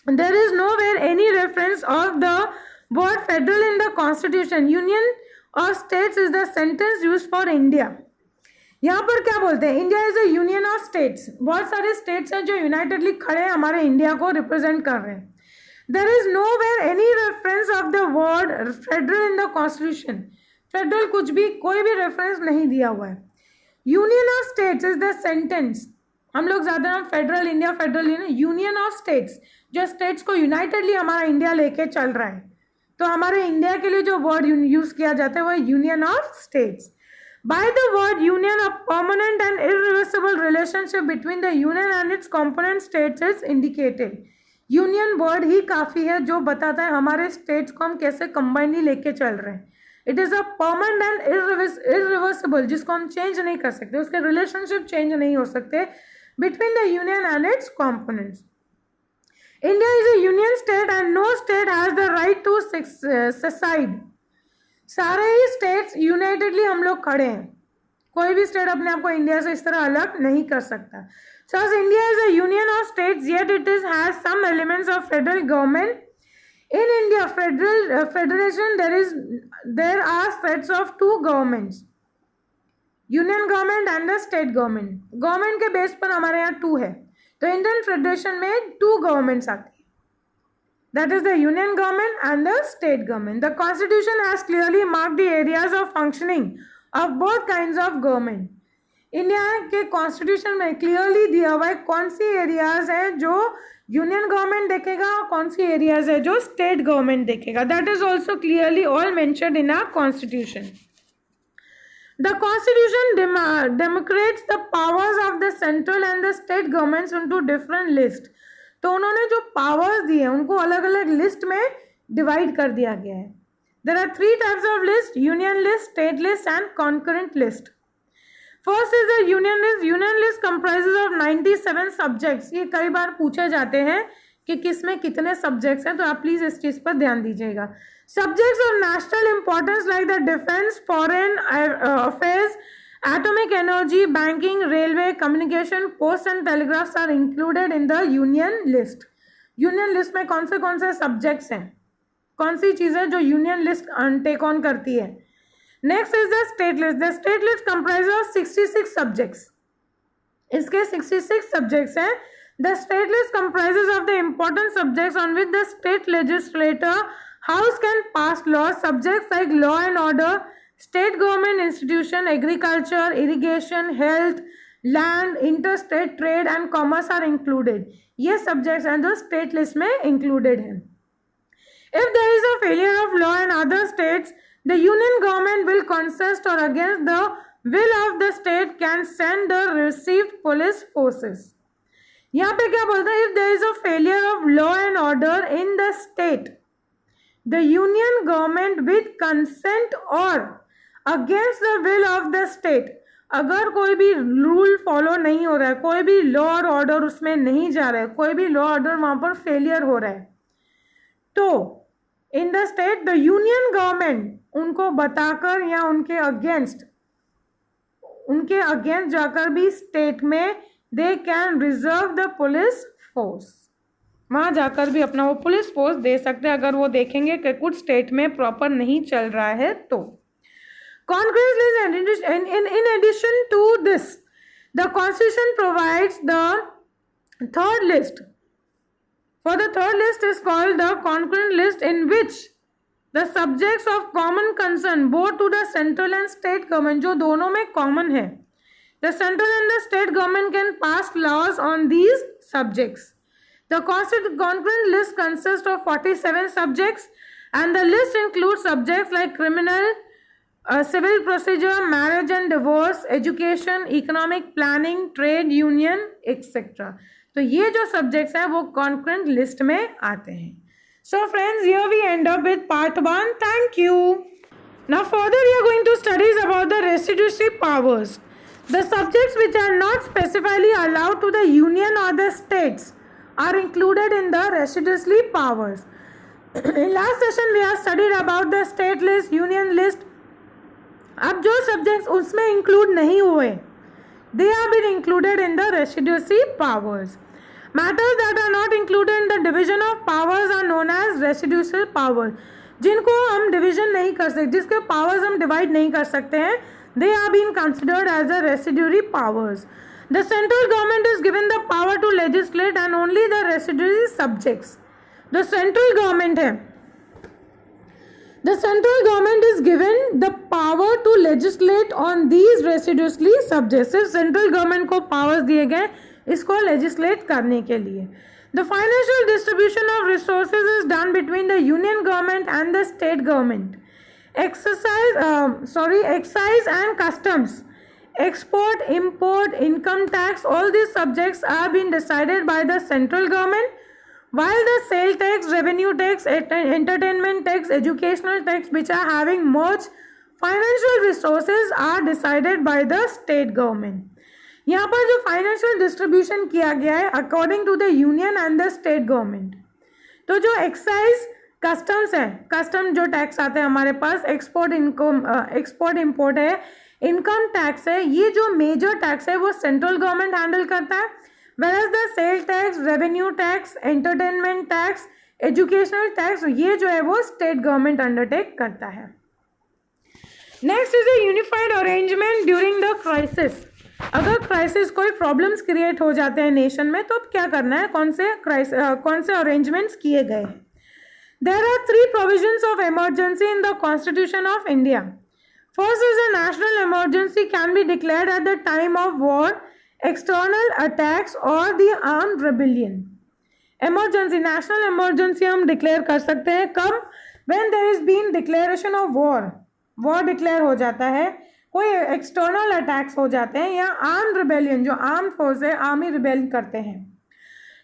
there is nowhere any reference of the word federal in the constitution. Union of states is the sentence used for India. यहाँ पर क्या बोलते हैं, India is a union of states. बहुत सारे स्टेट्स हैं जो यूनाइटेडली खड़े हैं, हमारे इंडिया को रिप्रेजेंट कर रहे हैं. There is nowhere any reference of the word federal in the constitution. Federal कुछ भी, कोई भी रेफरेंस नहीं दिया हुआ है. Union of states is the sentence. हम लोग ज़्यादा हम federal India, federal union of states, जो स्टेट्स को यूनाइटेडली हमारा इंडिया लेके चल रहा है. तो हमारे इंडिया के लिए जो वर्ड यूज़ किया जाता है वो union of states. By the word union, a permanent and irreversible relationship between the union and its component states is indicated. Union word ही काफ़ी है जो बताता है हमारे स्टेट्स को हम कैसे कंबाइनली लेके चल रहे हैं. It is a permanent and irreversible, जिसको हम चेंज नहीं कर सकते, उसके रिलेशनशिप चेंज नहीं हो सकते between the union and its components. India is a union state and no state has the right to secede. सारे ही स्टेट्स यूनाइटेडली हम लोग खड़े हैं. कोई भी स्टेट अपने आप को इंडिया से इस तरह अलग नहीं कर सकता. So as India is a union of states, yet it has some elements of federal government. In India, federation, there are sets of 2 governments. Union government and the state government. Government के बेस पर हमारे यहाँ 2 है, तो इंडियन फेडरेशन में 2 गवर्नमेंट्स आती है, that is the union government and the state government. The constitution has clearly marked the areas of functioning of both kinds of government. India के कॉन्स्टिट्यूशन में क्लियरली दिया हुआ है कौन सी एरियाज है जो यूनियन गवर्नमेंट देखेगा और कौन सी एरियाज है जो स्टेट गवर्नमेंट देखेगा. That is also clearly all mentioned in our constitution. The constitution democrates the powers of the central and the state governments into different lists. तो उन्होंने जो पावर्स दिए उनको अलग अलग लिस्ट में डिवाइड कर दिया गया है. There are 3 types of list: union list, state list and concurrent list. First is the union list. Union list comprises of 97 subjects. ये कई बार पूछे जाते हैं कि किस में कितने सब्जेक्ट्स हैं, तो आप प्लीज इस चीज पर ध्यान दीजिएगा. Subjects of national importance like the defense, foreign affairs, atomic energy, banking, railway, communication, post and telegraphs are included in the union list. Union list में कौन से subjects हैं, कौन सी चीज़ें जो union list take on करती है. Next is the state list. The state list comprises of 66 subjects. इसके 66 subjects हैं. The state list comprises of the important subjects on which the state legislature house can pass laws. Subjects like law and order, state government institution, agriculture, irrigation, health, land, interstate trade and commerce are included. ये subjects हैं जो state list में included हैं. If there is a failure of law in other states, the union government will contest or against the will of the state can send the received police forces. यहाँ पे क्या बोलता है? If there is a failure of law and order in the state, the union government with consent or against the will of the state, अगर कोई भी रूल फॉलो नहीं हो रहा है, कोई भी लॉ और ऑर्डर उसमें नहीं जा रहा है, कोई भी लॉ ऑर्डर वहाँ पर फेलियर हो रहा है, तो in the state the union government उनको बताकर या उनके अगेंस्ट जाकर भी स्टेट में they can reserve the police force, वहाँ जाकर भी अपना वो पुलिस फोर्स दे सकते हैं अगर वो देखेंगे कि कुछ स्टेट में प्रॉपर नहीं चल रहा है तो. Concurrent list, in addition to this, the constitution provides the third list. For the third list is called the concurrent list, in which the subjects of common concern both to the central and state government, जो दोनों में common है, the central and the state government can pass laws on these subjects. The concurrent list consists of 47 subjects and the list includes subjects like criminal, civil procedure, marriage and divorce, education, economic planning, trade union, etc. तो ये जो subjects हैं वो concurrent list में आते हैं. So friends, here we end up with part 1. Thank you. Now further we are going to study about the residuary powers. The subjects which are not specifically allowed to the union or the states are included in the residuary powers. In last session we have studied about the state list, union list. अब जो subjects उसमें include नहीं हुए, they have been included in the residuary powers. Matters that are not included in the division of powers are known as residuary powers. जिनको हम division नहीं कर सकते, जिसके powers हम divide नहीं कर सकते हैं, they are being considered as the residuary powers. The central government is given the power to legislate and only the residuary subjects. The central government है, the central government is given the power to legislate on these residuary subjects. सिर्फ central government को powers दिए गए इसको legislate करने के लिए. The financial distribution of resources is done between the union government and the state government. Excise and customs, export, import, income tax, all these subjects are being decided by the central government, while the sale tax, revenue tax, entertainment tax, educational tax, which are having much financial resources, are decided by the state government. यहाँ पर जो फाइनेंशियल डिस्ट्रीब्यूशन किया गया है according to the union and the state government, तो जो एक्साइज कस्टम्स है, कस्टम जो टैक्स आते हैं हमारे पास, एक्सपोर्ट इम्पोर्ट है, इनकम टैक्स है, ये जो मेजर टैक्स है वो सेंट्रल गवर्नमेंट हैंडल करता है, whereas the sale tax, revenue tax, entertainment tax, educational tax, ये जो है वो स्टेट गवर्नमेंट अंडरटेक करता है. Next is a unified arrangement during the crisis. अगर क्राइसिस कोई प्रॉब्लम्स क्रिएट हो जाते हैं नेशन में तो अब क्या करना है, कौन से अरेंजमेंट्स किए गए हैं। There are 3 provisions of emergency in the constitution of India. First is a national emergency can be declared at the time of war, external attacks और the armed rebellion. Emergency, national emergency हम डिक्लेयर कर सकते हैं कब, when there is been declaration of war declare हो जाता है, कोई एक्सटर्नल अटैक्स हो जाते हैं, या आर्म्ड रिबेलियन, जो आर्म्ड फोर्स है आर्मी रिबेल करते हैं।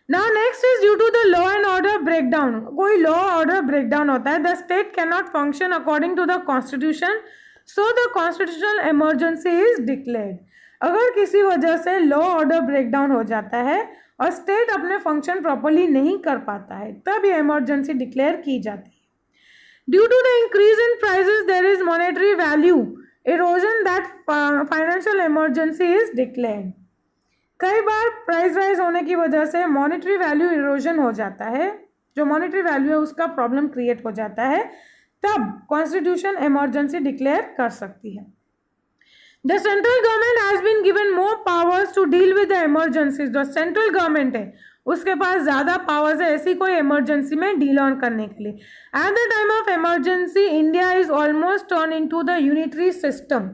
Now next is due to the law and order breakdown. कोई लॉ ऑर्डर ब्रेकडाउन होता है, the state can not function according to the constitution, so the constitutional emergency is declared. अगर किसी वजह से लॉ ऑर्डर ब्रेकडाउन हो जाता है और स्टेट अपने फंक्शन प्रॉपरली नहीं कर पाता है, तब ये इमरजेंसी डिक्लेयर की जाती है। Due to the increase in prices there is monetary value erosion that financial emergency is declared। कई बार प्राइस राइज होने की वजह से मॉनेटरी वैल्यू इरोजन हो जाता है, जो मॉनेटरी वैल्यू है उसका प्रॉब्लम क्रिएट हो जाता है, तब कॉन्स्टिट्यूशन इमरजेंसी डिक्लेयर कर सकती है। The central government has been given more powers to deal with the emergencies. जो सेंट्रल गवर्नमेंट है उसके पास ज़्यादा पावर्स है ऐसी कोई इमरजेंसी में डील ऑन करने के लिए। Eight the time of emergency India is almost turn into the unitary system.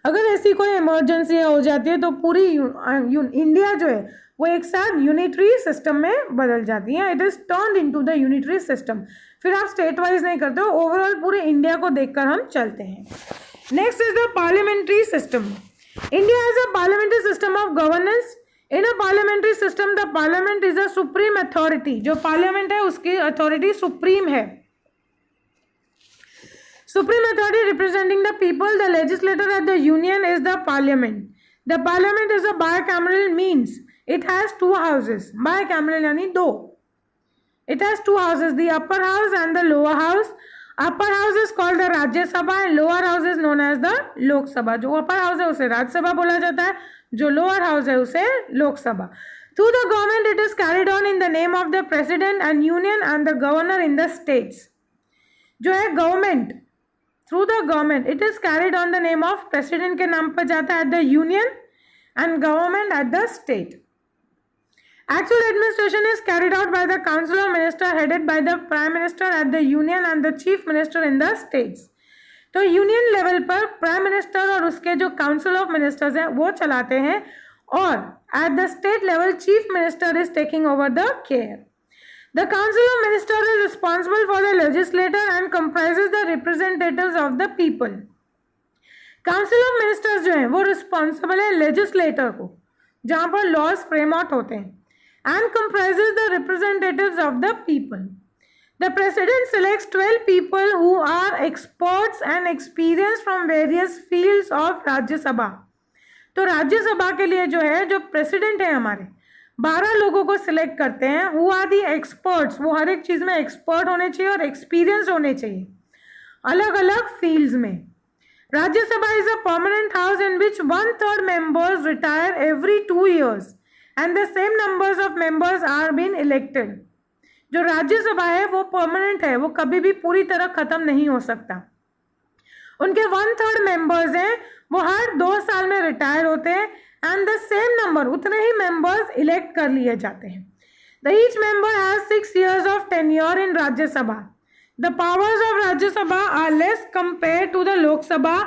अगर ऐसी कोई इमरजेंसी हो जाती है तो पूरी इंडिया जो है वो एक साथ यूनिटरी सिस्टम में बदल जाती है। It is turn into the unitary system. फिर आप स्टेट वाइज नहीं करते हो, ओवरऑल पूरे इंडिया को देखकर हम चलते हैं। Next is the parliamentary system. India has a parliamentary system of governance. In a parliamentary system the parliament is a supreme authority. जो पार्लियामेंट है उसकी अथॉरिटी सुप्रीम है। Supreme authority representing the people, the legislator at the union is the parliament. The parliament is a bicameral means it has 2 houses. Bicameral यानी 2। It has 2 houses, the upper house and the lower house. Upper house is called the Rajya Sabha and lower house is known as the Lok Sabha. जो अपर हाउस है उसे राज्यसभा बोला जाता है, जो लोअर हाउस है उसे Lok Sabha. Through the government it is carried on in the name of the president and union and the governor in the states. जो है government, through the government it is carried on the name of president के नाम पर जाता है eight the union and government at the state. Actual administration is carried out by the Council of Ministers headed by the Prime Minister at the Union and the Chief Minister in the states। तो यूनियन लेवल पर प्राइम मिनिस्टर और उसके जो काउंसिल ऑफ मिनिस्टर्स हैं वो चलाते हैं, और at the state level chief minister is taking over the care. The council of minister is responsible for the legislator and comprises the representatives of the people. Council of ministers जो है वो रिस्पॉन्सिबल है लेजिस्लेटर को, जहाँ पर लॉज फ्रेम आउट होते हैं, and comprises the representatives of the people. The president selects 12 people who are experts and experienced from various fields of Rajya Sabha। तो राज्यसभा के लिए जो है, जो प्रेसिडेंट है हमारे, 12 लोगों को सिलेक्ट करते हैं। who are the experts, वो हर एक चीज़ में एक्सपर्ट होने चाहिए और एक्सपीरियंस होने चाहिए अलग अलग फील्ड्स में। Rajya Sabha is a permanent house in which 1/3 members retire every 2 years and the same numbers of members are being elected। जो राज्यसभा है वो परमानेंट है, वो कभी भी पूरी तरह खत्म नहीं हो सकता। उनके 1/3 मेंबर्स हैं, वो हर 2 साल में रिटायर होते हैं, एंड द सेम नंबर, उतने ही मेंबर्स इलेक्ट कर लिए जाते हैं। The each member has 6 years of tenure in Rajya Sabha. The powers of Rajya Sabha are less compare to the Lok Sabha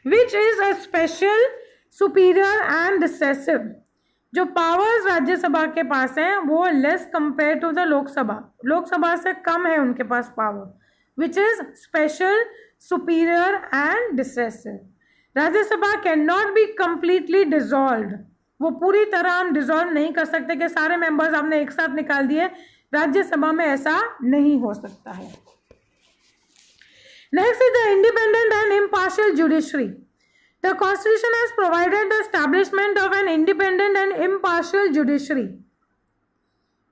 which is a special, superior and decisive. जो पावर्स राज्यसभा के पास हैं वो less compare to the Lok Sabha, Lok Sabha से कम है उनके पास power, which is special, superior and decisive. Rajya Sabha can not be completely dissolved. वो पूरी तरह हम डिसॉल्व नहीं कर सकते कि सारे मेंबर्स आपने एक साथ निकाल दिए, राज्यसभा में ऐसा नहीं हो सकता है। Next is the independent and impartial judiciary. The Constitution has provided the establishment of an independent and impartial judiciary।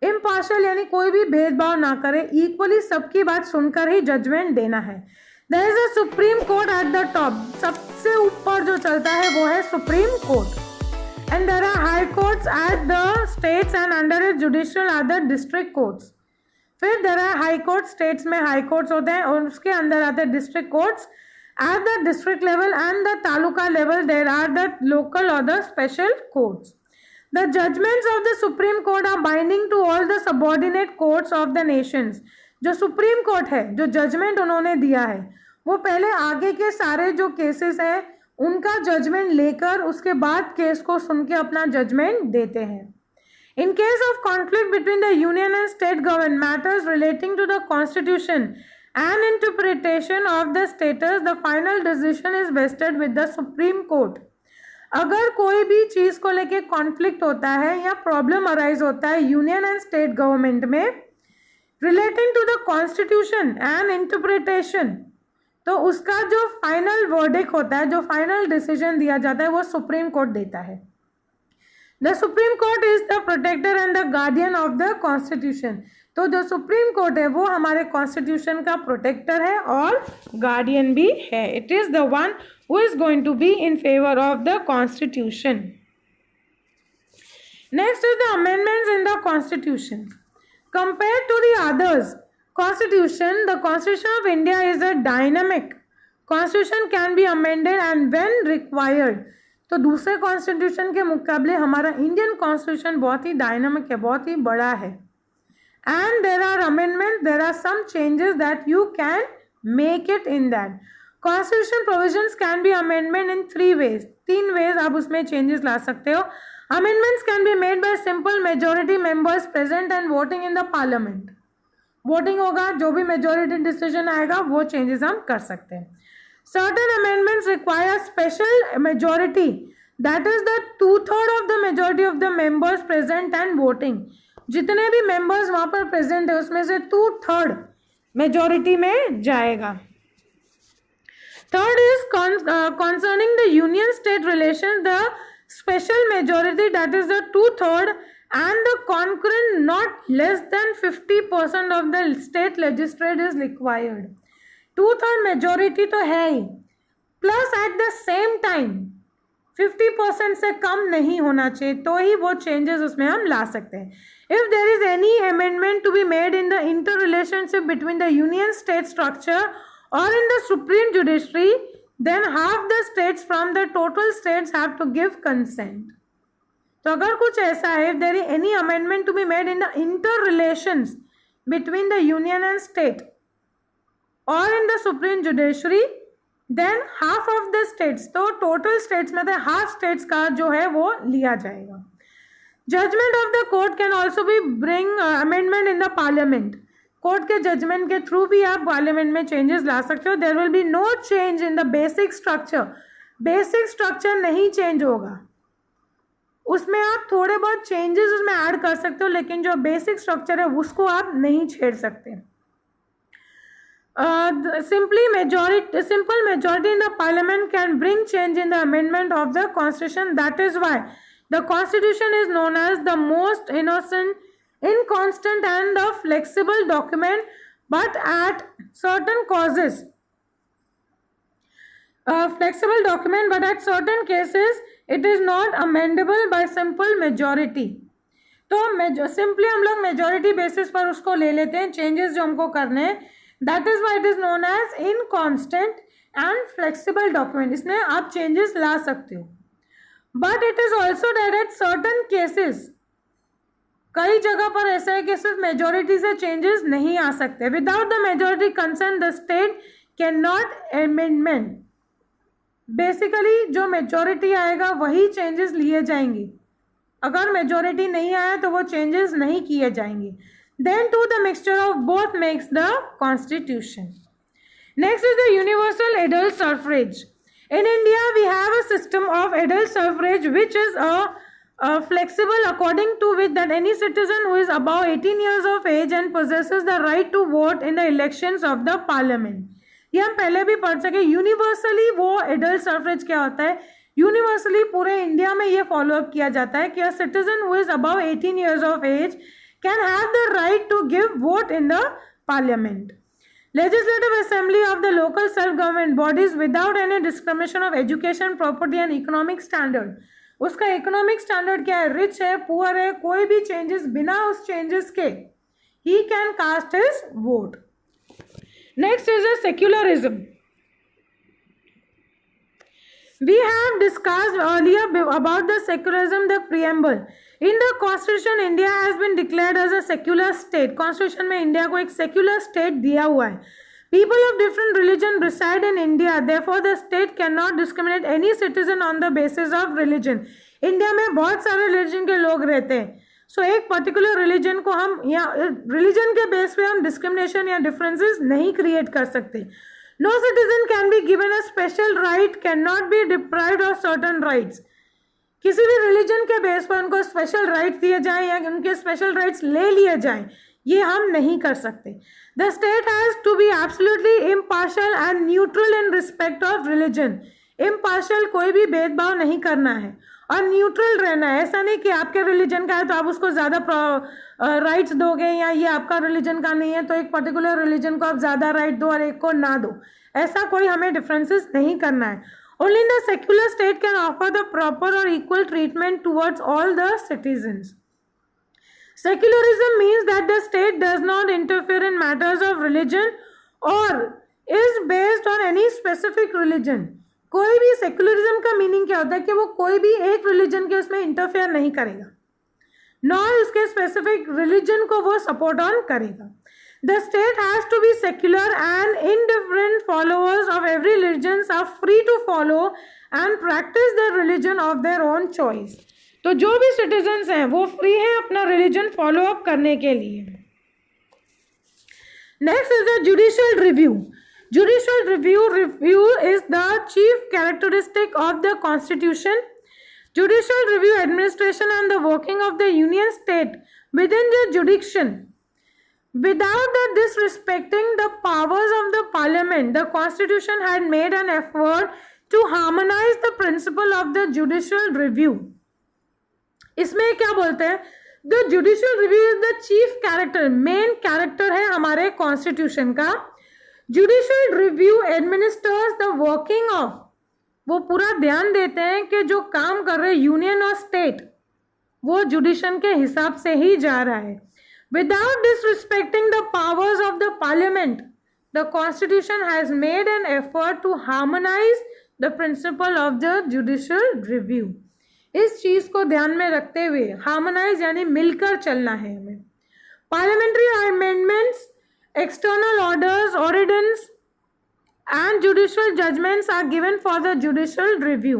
Impartial यानी कोई भी भेदभाव ना करे, इक्वली सबकी बात सुनकर ही जजमेंट देना है। There is a Supreme Court at the top। सबसे ऊपर जो चलता है वो है supreme court. And there are high courts at the states and under its judicial are the district courts। फिर there are high courts, states में high courts होते हैं और उसके अंदर आते हैं district courts At the district level and the taluka level, there are the local or the special courts. The judgments of the Supreme Court are binding to all the subordinate courts of the nations. जो सुप्रीम कोर्ट है, जो जजमेंट उन्होंने दिया है, वो पहले आगे के सारे जो केसेस हैं उनका जजमेंट लेकर उसके बाद केस को सुन के अपना जजमेंट देते हैं. In case of conflict between the union and state government, matters relating to the constitution and interpretation of the status, the final decision is vested with the Supreme Court. अगर कोई भी चीज़ को लेके कॉन्फ्लिक्ट होता है या प्रॉब्लम अराइज होता है यूनियन एंड स्टेट गवर्नमेंट में relating to the constitution and interpretation, तो उसका जो फाइनल वर्डिक्ट होता है, जो फाइनल डिसीजन दिया जाता है, वो सुप्रीम कोर्ट देता है. The supreme court is the protector and the guardian of the constitution. तो जो सुप्रीम कोर्ट है वो हमारे कॉन्स्टिट्यूशन का प्रोटेक्टर है और गार्डियन भी है. It is the one who is going to be in favour of the constitution. Next is the amendments in the constitution. Compare to the others constitution, the Constitution of India is a dynamic. Constitution can be amended and when required. तो दूसरे कॉन्स्टिट्यूशन के मुकाबले हमारा इंडियन कॉन्स्टिट्यूशन बहुत ही डायनामिक है, बहुत ही बड़ा है. And there are amendment, there are some changes that you can make it in that. Constitution provisions can be amendment in 3 ways. 3 ways आप उसमें चेंजेस ला सकते हो. Amendments can be made by simple majority members present and voting in the parliament. Voting होगा, जो भी मेजोरिटी डिसीजन आएगा वो चेंजेस हम कर सकते हैं. Certain amendments require special majority, that is the 2/3 of the majority of the members present and voting. जितने भी members वहाँ पर present है उसमें से 2/3 majority में जाएगा. Third is concerning the union-state relations, the special majority, that is the 2/3 and the concurrent not less than 50% of the state legislature is required. 2/3 majority तो है ही, plus at the same time 50% से कम नहीं होना चाहिए, तो ही वो चेंजेस उसमें हम ला सकते हैं. If there is any amendment to be made in the inter relationship between the union state structure और in the supreme judiciary, then half the states from the total states have to give consent. तो अगर कुछ ऐसा है, if there is any amendment to be made in the inter relations between the union and state और in the supreme judiciary, then half of the states, तो टोटल स्टेट्स में से हाफ स्टेट्स का जो है वो लिया जाएगा. Judgment of the court can also भी bring amendment in the parliament. Court के जजमेंट के थ्रू भी आप पार्लियामेंट में चेंजेस ला सकते हो. There will be no change in the basic structure. Basic structure नहीं चेंज होगा, उसमें आप थोड़े बहुत चेंजेस उसमें ऐड कर सकते हो, लेकिन जो बेसिक स्ट्रक्चर है उसको आप नहीं छेड़ सकते. Simple majority in the parliament can bring change in the amendment of the constitution. That is why the constitution is known as the most innocent, inconstant and a flexible document, but at certain causes, flexible document, but at certain cases it is not amendable by simple majority. तो सिंपली हम लोग मेजोरिटी बेसिस पर उसको ले लेते हैं चेंजेस जो हमको करने हैं. That is why it is known as inconstant and flexible document. इसमें आप changes ला सकते हो. But it is also that at certain cases, कई जगह पर ऐसा है कि सिर्फ मेजोरिटी से changes नहीं आ सकते. Without the majority consent, the state cannot amendment. Basically जो मेजोरिटी आएगा वही changes लिए जाएंगे. अगर मेजोरिटी नहीं आया तो वो changes नहीं किए जाएंगे. Then too the mixture of both makes the constitution. Next is the universal adult suffrage. In India we have a system of adult suffrage which is flexible, according to which that any citizen who is above 18 years of age and possesses the right to vote in the elections of the parliament. ये हम पहले भी पढ़ सके. यूनिवर्सली वो एडल्ट सफरेज क्या होता है, यूनिवर्सली पूरे इंडिया में ये फॉलोअप किया जाता है कि a citizen who is above 18 years of age can have the right to give vote in the parliament. Legislative assembly of the local self-government bodies without any discrimination of education, property and economic standard. उसका economic standard क्या है, rich है, poor है, कोई भी changes बिना उस changes के he can cast his vote. Next is a secularism. We have discussed earlier about the secularism, the preamble. In the Constitution, India has been declared as a secular state. Constitution में इंडिया को एक secular state दिया हुआ है. People of different religion reside in India. Therefore, the state cannot discriminate any citizen on the basis of religion. India में बहुत सारे रिलीजन के लोग रहते हैं. सो एक पर्टिकुलर रिलीजन को हम या रिलीजन के बेस पे हम डिस्क्रिमिनेशन या डिफरेंसेस नहीं क्रिएट कर सकते. No citizen can be given a special right, can not be deprived of certain rights. किसी भी रिलीजन के बेस पर उनको स्पेशल राइट्स दिए जाएं या उनके स्पेशल राइट्स ले लिए जाएं, ये हम नहीं कर सकते. The state has to be absolutely impartial and neutral in respect of religion. Impartial, कोई भी भेदभाव नहीं करना है और न्यूट्रल रहना है. ऐसा नहीं कि आपके रिलीजन का है तो आप उसको ज़्यादा राइट्स दोगे, या ये आपका रिलीजन का नहीं है तो एक पर्टिकुलर रिलीजन को आप ज़्यादा राइट दो और एक को ना दो. ऐसा कोई हमें डिफरेंसेस नहीं करना है. Only the secular state can offer the proper or equal treatment towards all the citizens. Secularism means that the state does not interfere in matters of religion or is based on any specific religion. कोई भी सेक्युलरिज्म का मीनिंग क्या होता है कि वो कोई भी एक रिलीजन के उसमें इंटरफेयर नहीं करेगा, नॉर उसके स्पेसिफिक रिलीजन को वो सपोर्ट ऑन करेगा. The state has to be secular and indifferent followers of every religion are free to follow and practice their religion of their own choice. तो जो भी सिटीजन्स हैं वो फ्री हैं अपना रिलीजन फॉलो अप करने के लिए. Next is the judicial review. Judicial review is the chief characteristic of the constitution. Judicial review administration and the working of the union state with in the जुडिक्शन. Without the disrespecting the powers of the parliament, the constitution had made an effort to harmonize the principle of the judicial review. इसमें क्या बोलते हैं? The judicial review is the chief character, main character है हमारे constitution का. Judicial review administers the working of, वो पूरा ध्यान देते हैं कि जो काम कर रहे यूनियन और स्टेट वो जुडिशन के हिसाब से ही जा रहा है. Without disrespecting the powers of the parliament, the constitution has made an effort to harmonize the principle of the judicial review. इस चीज को ध्यान में रखते हुए harmonize यानी मिलकर चलना है हमें. Parliamentary amendments, external orders, ordinance and judicial judgments are given for the judicial review.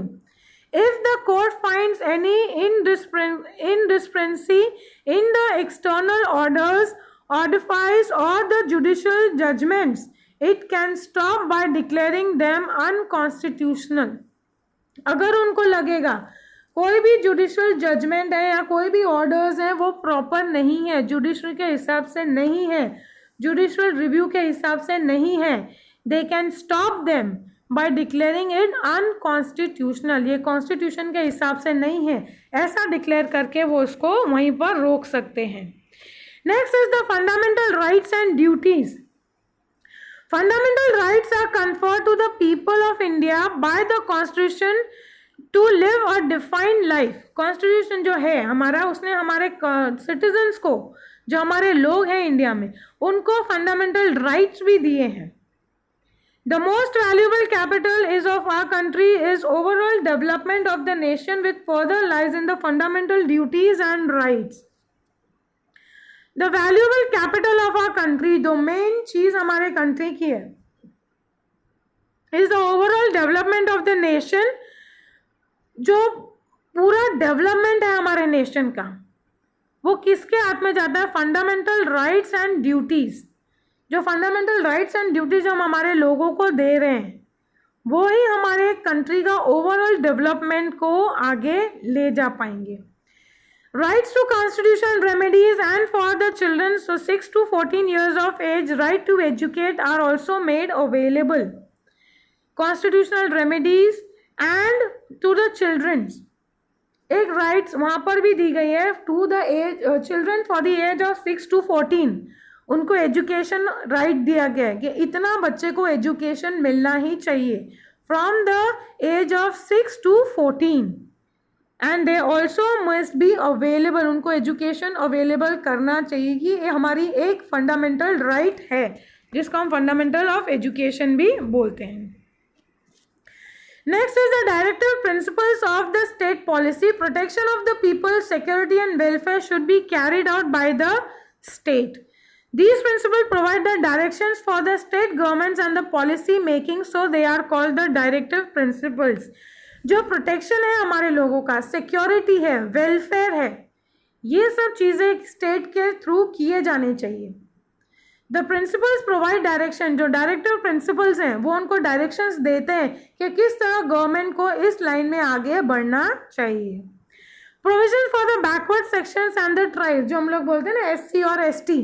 If the court finds any indiscrepancy in the external orders, artifice or the judicial judgments, it can stop by declaring them unconstitutional. अगर उनको लगेगा कोई भी जुडिशियल जजमेंट है या कोई भी ऑर्डर्स हैं वो प्रॉपर नहीं है, जुडिशरी के हिसाब से नहीं है, जुडिशियल रिव्यू के हिसाब से नहीं है, they can stop them by declaring it unconstitutional. ये कॉन्स्टिट्यूशन के हिसाब से नहीं है, ऐसा डिक्लेयर करके वो उसको वहीं पर रोक सकते हैं. Next is the fundamental rights and duties. Fundamental rights are conferred to the people of India by the constitution to live a defined life. Constitution जो है हमारा, उसने हमारे सिटीजन्स को, जो हमारे लोग हैं इंडिया में, उनको फंडामेंटल राइट्स भी दिए हैं. The most valuable capital is of our country is overall development of the nation, which further lies in the fundamental duties and rights. The valuable capital of our country, जो main चीज हमारे country की है, is the overall development of the nation. जो पूरा development है हमारे nation का, वो किसके हाथ में जाता है? Fundamental rights and duties. जो फंडामेंटल राइट्स एंड ड्यूटीज हम हमारे लोगों को दे रहे हैं वो ही हमारे कंट्री का ओवरऑल डेवलपमेंट को आगे ले जा पाएंगे. Rights to constitution remedies and for the children 6 to 14 years of age, right to educate are also made available. Constitutional remedies and to the childrens, एक राइट्स वहाँ पर भी दी गई है to the age children for the age of 6 to 14. उनको एजुकेशन राइट दिया गया है कि इतना बच्चे को एजुकेशन मिलना ही चाहिए from the age of 6 to 14 and they also must be available. उनको एजुकेशन अवेलेबल करना चाहिए कि ये हमारी एक फंडामेंटल राइट है जिसको हम फंडामेंटल ऑफ एजुकेशन भी बोलते हैं. Next is the directive principles of the state policy. Protection of the people's security and welfare should be carried out by the state. These principles provide the directions for the state governments and the policy making, so they are called the directive principles. जो प्रोटेक्शन है हमारे लोगों का, सिक्योरिटी है, वेलफेयर है, ये सब चीज़ें स्टेट के थ्रू किए जाने चाहिए. The principles provide direction. जो डायरेक्टिव प्रिंसिपल्स हैं वो उनको डायरेक्शंस देते हैं कि किस तरह गवर्नमेंट को इस लाइन में आगे बढ़ना चाहिए. Provision for the backward sections and the tribe, जो हम लोग बोलते हैं ना SC और ST,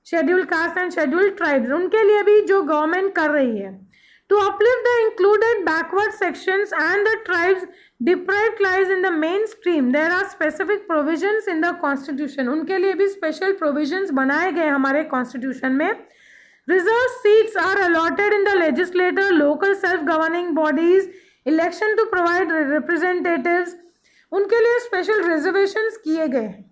scheduled caste and scheduled tribes, उनके लिए भी जो गवर्नमेंट कर रही है. To uplift the included backward sections and the tribes deprived class in the mainstream, there are specific provisions in the constitution. उनके लिए भी special provisions बनाए गए हमारे constitution में. Reserved seats are allotted in the legislature, local self-governing bodies, election to provide representatives. उनके लिए special reservations किए गए हैं.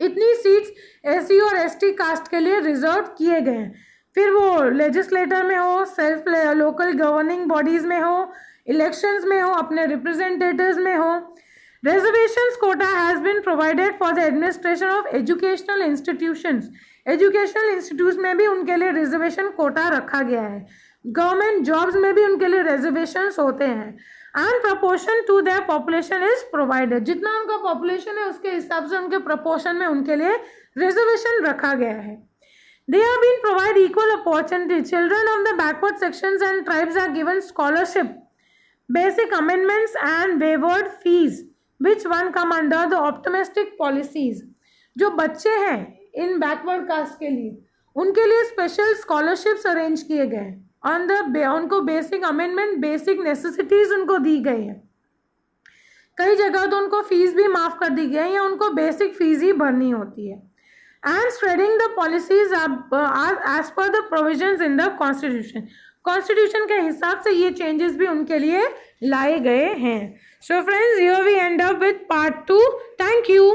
इतनी seats SC और ST कास्ट के लिए रिजर्व किए गए हैं. फिर वो लेजिस्लेटर में हो, सेल्फ लोकल गवर्निंग बॉडीज में हो, इलेक्शंस में हो, अपने रिप्रेजेंटेटिव्स में हो. Reservations quota has been provided for the administration of educational institutions. Educational institute में भी उनके लिए रिजर्वेशन कोटा रखा गया है. गवर्नमेंट जॉब्स में भी उनके लिए रिजर्वेशंस होते हैं. And proportion to their population is provided. जितना उनका पॉपुलेशन है उसके हिसाब से उनके प्रपोर्शन में उनके लिए रिजर्वेशन रखा गया है. They have been provide equal opportunity. Children of the backward sections and tribes are given scholarship, basic amendments and waived fees, which one come under the optimistic policies. जो बच्चे हैं इन बैकवर्ड कास्ट के लिए, उनके लिए स्पेशल स्कॉलरशिप्स अरेंज किए गए ऑन द, उनको बेसिक अमेंडमेंट, बेसिक नेसेसिटीज उनको दी गई है. कई जगह तो उनको फीस भी माफ कर दी गई है या उनको बेसिक फीस ही भरनी होती है. And spreading the policies as per the provisions in the constitution. Constitution के हिसाब से ये changes भी उनके लिए लाए गए हैं. So friends, here we end up with part 2. Thank you.